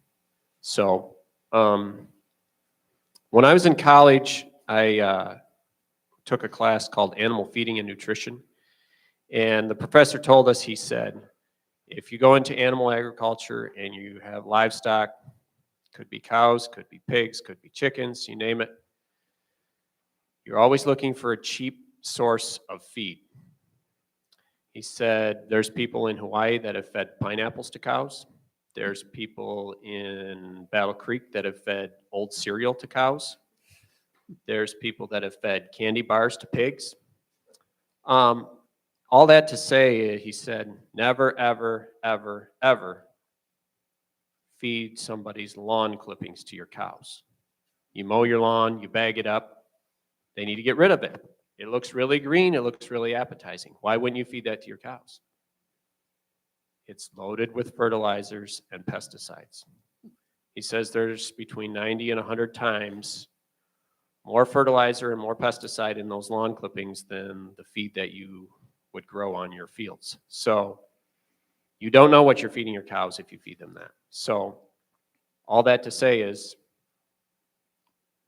So when I was in college, I took a class called Animal Feeding and Nutrition. And the professor told us, he said, if you go into animal agriculture and you have livestock, could be cows, could be pigs, could be chickens, you name it, you're always looking for a cheap source of feed. He said there's people in Hawaii that have fed pineapples to cows. There's people in Battle Creek that have fed old cereal to cows. There's people that have fed candy bars to pigs. All that to say, he said, never, ever, ever, ever feed somebody's lawn clippings to your cows. You mow your lawn, you bag it up, they need to get rid of it. It looks really green, it looks really appetizing. Why wouldn't you feed that to your cows? It's loaded with fertilizers and pesticides. He says there's between 90 and 100 times more fertilizer and more pesticide in those lawn clippings than the feed that you would grow on your fields. So you don't know what you're feeding your cows if you feed them that. So all that to say is,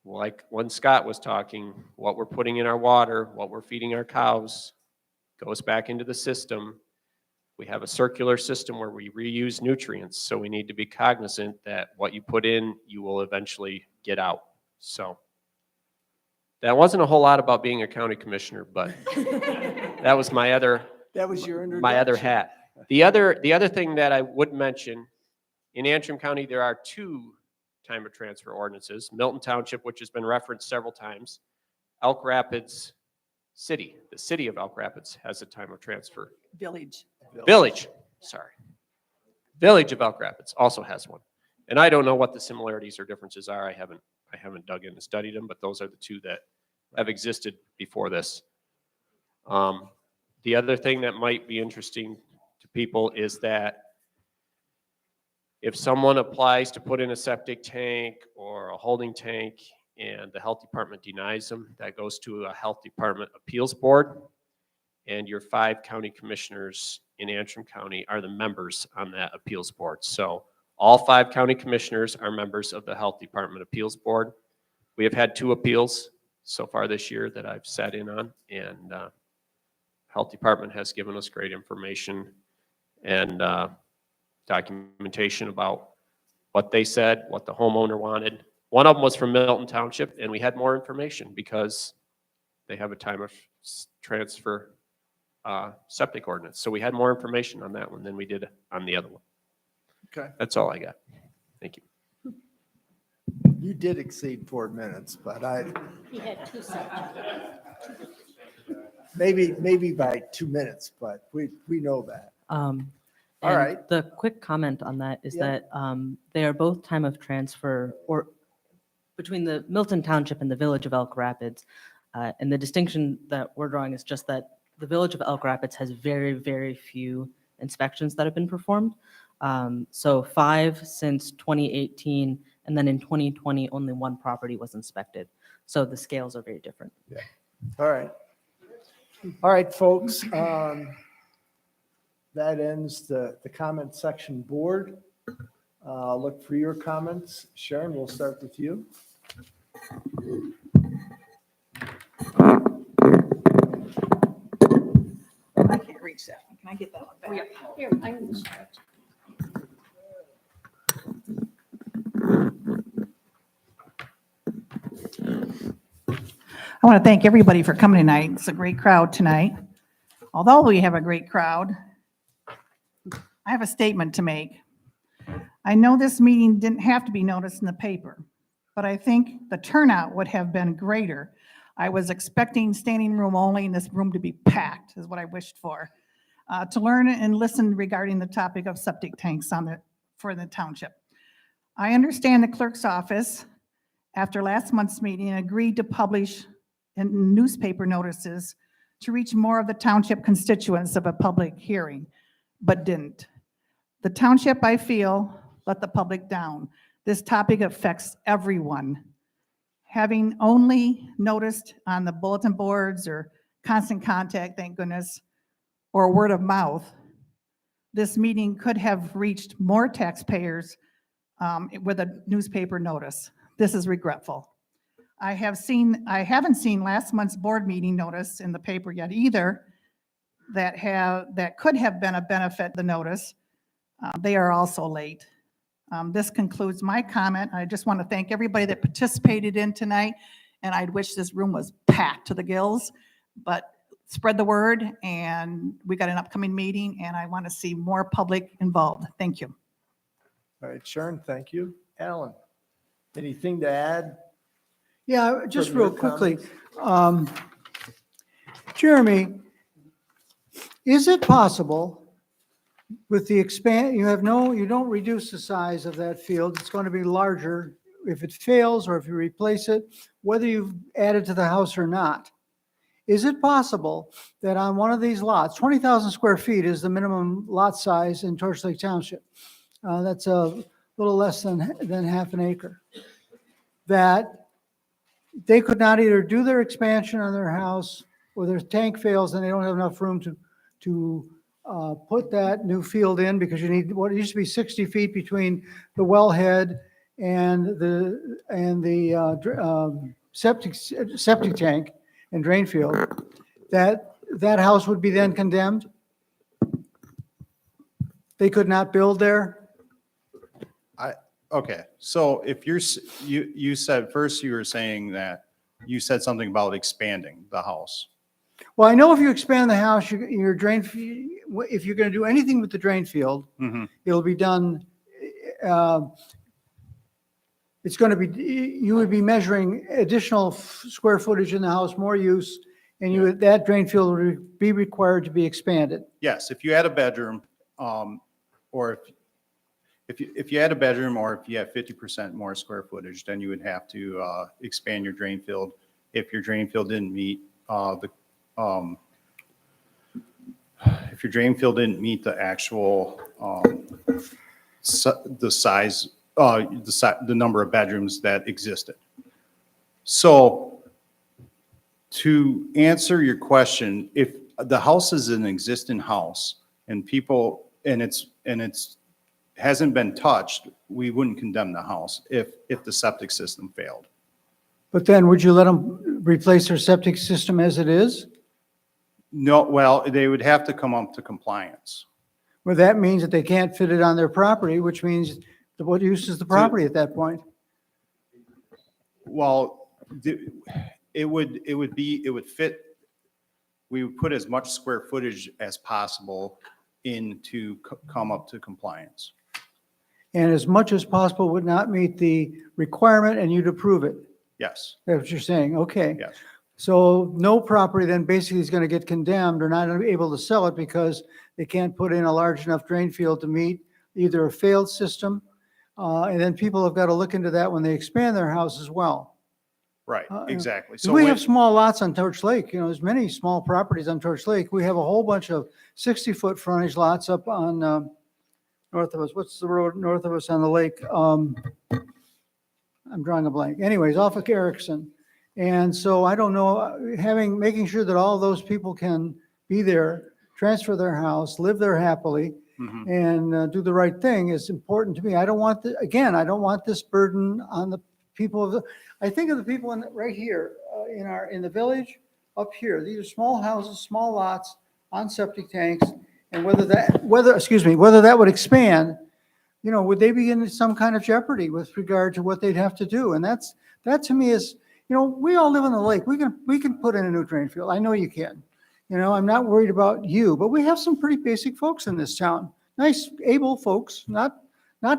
like when Scott was talking, what we're putting in our water, what we're feeding our cows goes back into the system. We have a circular system where we reuse nutrients, so we need to be cognizant that what you put in, you will eventually get out. So that wasn't a whole lot about being a county commissioner, but that was my other That was your introduction. my other hat. The other thing that I would mention, in Antrim County, there are 2 time of transfer ordinances. Milton Township, which has been referenced several times. Elk Rapids City, the city of Elk Rapids has a time of transfer. Village. Village of Elk Rapids also has one. And I don't know what the similarities or differences are. I haven't dug in and studied them, but those are the 2 that have existed before this. The other thing that might be interesting to people is that if someone applies to put in a septic tank or a holding tank and the health department denies them, that goes to a health department appeals board, and your 5 county commissioners in Antrim County are the members on that appeals board. So all 5 county commissioners are members of the health department appeals board. We have had 2 appeals so far this year that I've sat in on, and health department has given us great information and documentation about what they said, what the homeowner wanted. One of them was from Milton Township, and we had more information because they have a time of transfer septic ordinance. So we had more information on that one than we did on the other one. Okay. That's all I got. Thank you. You did exceed 4 minutes, but He had 2 subjects. maybe by 2 minutes, but we know that. All And right. The quick comment on that is Yeah. that they are both time of transfer or between the Milton Township and the Village of Elk Rapids. And the distinction that we're drawing is just that the Village of Elk Rapids has very, very few inspections that have been performed. So 5 since 2018, and then in 2020, only 1 property was inspected. So the scales are very different. Yeah. All right. All right, folks. That ends the comment section board. Look for your comments. Sharon, we'll start with you. I can't reach that. Can I get that one back? Here, I can start. I want to thank everybody for coming tonight. It's a great crowd tonight. Although we have a great crowd, I have a statement to make. I know this meeting didn't have to be noticed in the paper, but I think the turnout would have been greater. I was expecting standing room only and this room to be packed is what I wished for, to learn and listen regarding the topic of septic tanks for the township. I understand the clerk's office, after last month's meeting, agreed to publish in newspaper notices to reach more of the township constituents of a public hearing, but didn't. The township, I feel, let the public down. This topic affects everyone. Having only noticed on the bulletin boards or constant contact, thank goodness, or word of mouth, this meeting could have reached more taxpayers with a newspaper notice. This is regretful. I haven't seen last month's board meeting notice in the paper yet either that could have been a benefit, the notice. They are also late. This concludes my comment. I just want to thank everybody that participated in tonight, and I'd wish this room was packed to the gills, but spread the word, and we got an upcoming meeting, and I want to see more public involved. Thank you. All right, Sharon, thank you. Alan, anything to add? Yeah, just From your real quickly. Jeremy, is it possible with the you don't reduce the size of that field, it's going to be larger if it fails or if you replace it, whether you've added to the house or not. Is it possible that on one of these lots, 20,000 square feet is the minimum lot size in Torch Lake Township. That's a little less than half an acre. That they could not either do their expansion on their house or their tank fails and they don't have enough room to put that new field in because you need what used to be 60 feet between the wellhead and the septic tank and drain field, that house would be then condemned? They could not build there? Okay, so if you said, first you were saying that you said something about expanding the house. Well, I know if you expand the house, your drain, if you're going to do anything with the drain field, it'll be done, it's going to be, you would be measuring additional square footage in the house, more use, and that drain field would be required to be expanded. Yes, if you add a bedroom, or if you add a bedroom, or if you have 50% more square footage, then you would have to expand your drain field. If your drain field didn't meet if your drain field didn't meet the actual the size, the number of bedrooms that existed. So to answer your question, if the house is an existing house and it's hasn't been touched, we wouldn't condemn the house if the septic system failed. But then would you let them replace their septic system as it is? No, well, they would have to come up to compliance. Well, that means that they can't fit it on their property, which means what use is the property at that point? Well, it would fit, we would put as much square footage as possible in to come up to compliance. And as much as possible would not meet the requirement and you'd approve it? Yes. That's what you're saying, okay. Yes. So no property then basically is going to get condemned or not able to sell it because they can't put in a large enough drain field to meet either a failed system, and then people have got to look into that when they expand their house as well. Right, exactly. So we have small lots on Torch Lake, there's many small properties on Torch Lake. We have a whole bunch of 60-foot frontage lots up on north of us. What's the road north of us on the lake? I'm drawing a blank. Anyways, off of Erickson. And so I don't know, making sure that all those people can be there, transfer their house, live there happily, and do the right thing is important to me. I don't want I don't want this burden on the people of I think of the people right here in the village up here. These are small houses, small lots on septic tanks, and whether that would expand, would they be in some kind of jeopardy with regard to what they'd have to do? And that to me is, we all live on the lake. We can put in a new drain field. I know you can. I'm not worried about you, but we have some pretty basic folks in this town. Nice, able folks, not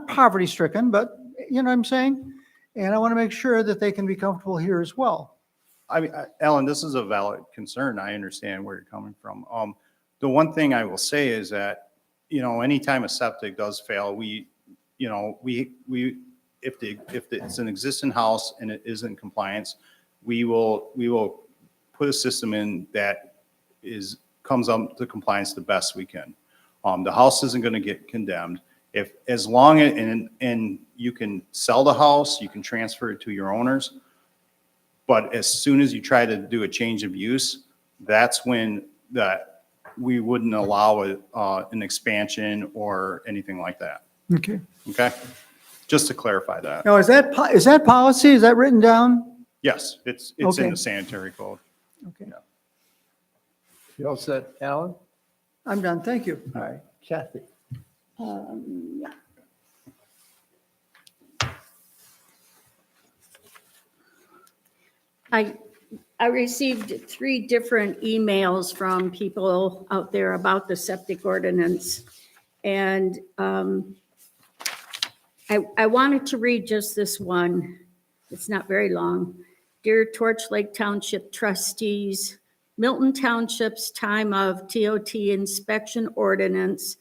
poverty stricken, but you know what I'm saying? And I want to make sure that they can be comfortable here as well. I mean, Ellen, this is a valid concern. I understand where you're coming from. The one thing I will say is that, anytime a septic does fail, if it's an existing house and it is in compliance, we will put a system in that comes up to compliance the best we can. The house isn't going to get condemned. If, as long as, and you can sell the house, you can transfer it to your owners. But as soon as you try to do a change of use, that's when we wouldn't allow an expansion or anything like that. Okay. Okay? Just to clarify that. Now, is that policy? Is that written down? Yes, it's in Okay. the sanitary code. Okay. You all set, Alan? I'm done. Thank you. All right, Kathy. Yeah. I received 3 different emails from people out there about the septic ordinance. And I wanted to read just this one. It's not very long. Dear Torch Lake Township trustees, Milton Township's time of TOT inspection ordinance,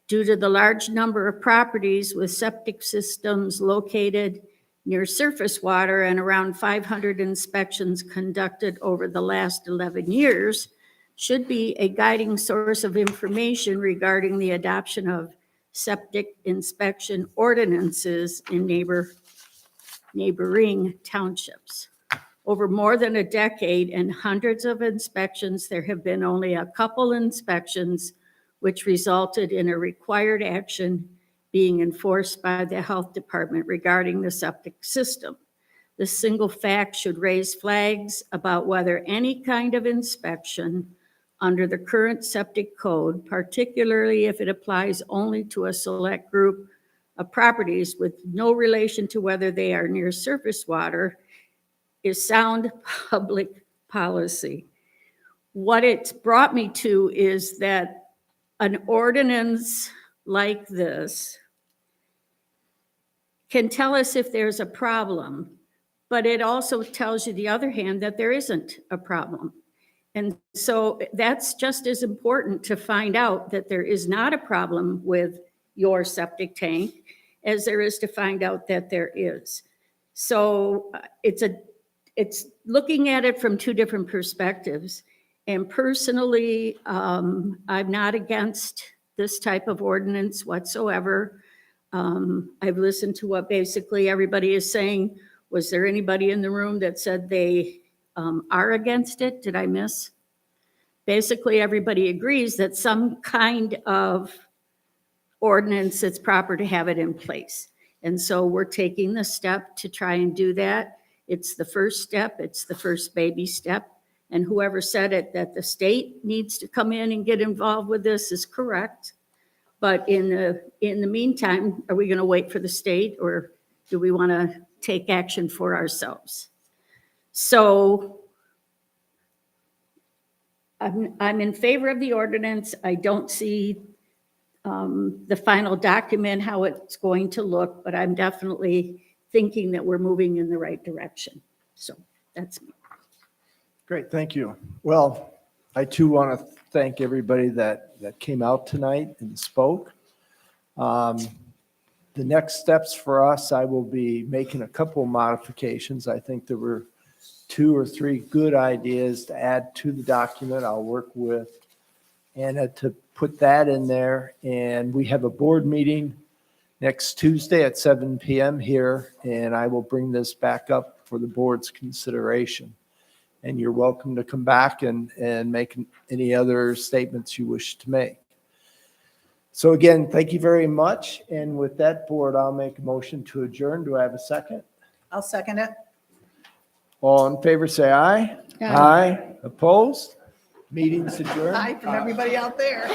due to the large number of properties with septic systems located near surface water and around 500 inspections conducted over the last 11 years, should be a guiding source of information regarding the adoption of septic inspection ordinances in neighboring townships. Over more than a decade and hundreds of inspections, there have been only a couple inspections which resulted in a required action being enforced by the health department regarding the septic system. This single fact should raise flags about whether any kind of inspection under the current septic code, particularly if it applies only to a select group of properties with no relation to whether they are near surface water, is sound public policy. What it's brought me to is that an ordinance like this can tell us if there's a problem, but it also tells you the other hand that there isn't a problem. And so that's just as important to find out that there is not a problem with your septic tank as there is to find out that there is. So it's looking at it from 2 different perspectives. And personally, I'm not against this type of ordinance whatsoever. I've listened to what basically everybody is saying. Was there anybody in the room that said they are against it? Did I miss? Basically, everybody agrees that some kind of ordinance, it's proper to have it in place. And so we're taking the step to try and do that. It's the first step. It's the first baby step. And whoever said it, that the state needs to come in and get involved with this is correct. But in the meantime, are we going to wait for the state, or do we want to take action for ourselves? So I'm in favor of the ordinance. I don't see the final document, how it's going to look, but I'm definitely thinking that we're moving in the right direction. So that's me. Great, thank you. Well, I too want to thank everybody that came out tonight and spoke. The next steps for us, I will be making a couple of modifications. I think there were 2 or 3 good ideas to add to the document. I'll work with Anna to put that in there. And we have a board meeting next Tuesday at 7 p.m. here, and I will bring this back up for the board's consideration. And you're welcome to come back and make any other statements you wish to make. So again, thank you very much. And with that, board, I'll make a motion to adjourn. Do I have a second? I'll second it. All in favor, say aye. Aye. Aye. Opposed? Meeting's adjourned. Hi from everybody out there.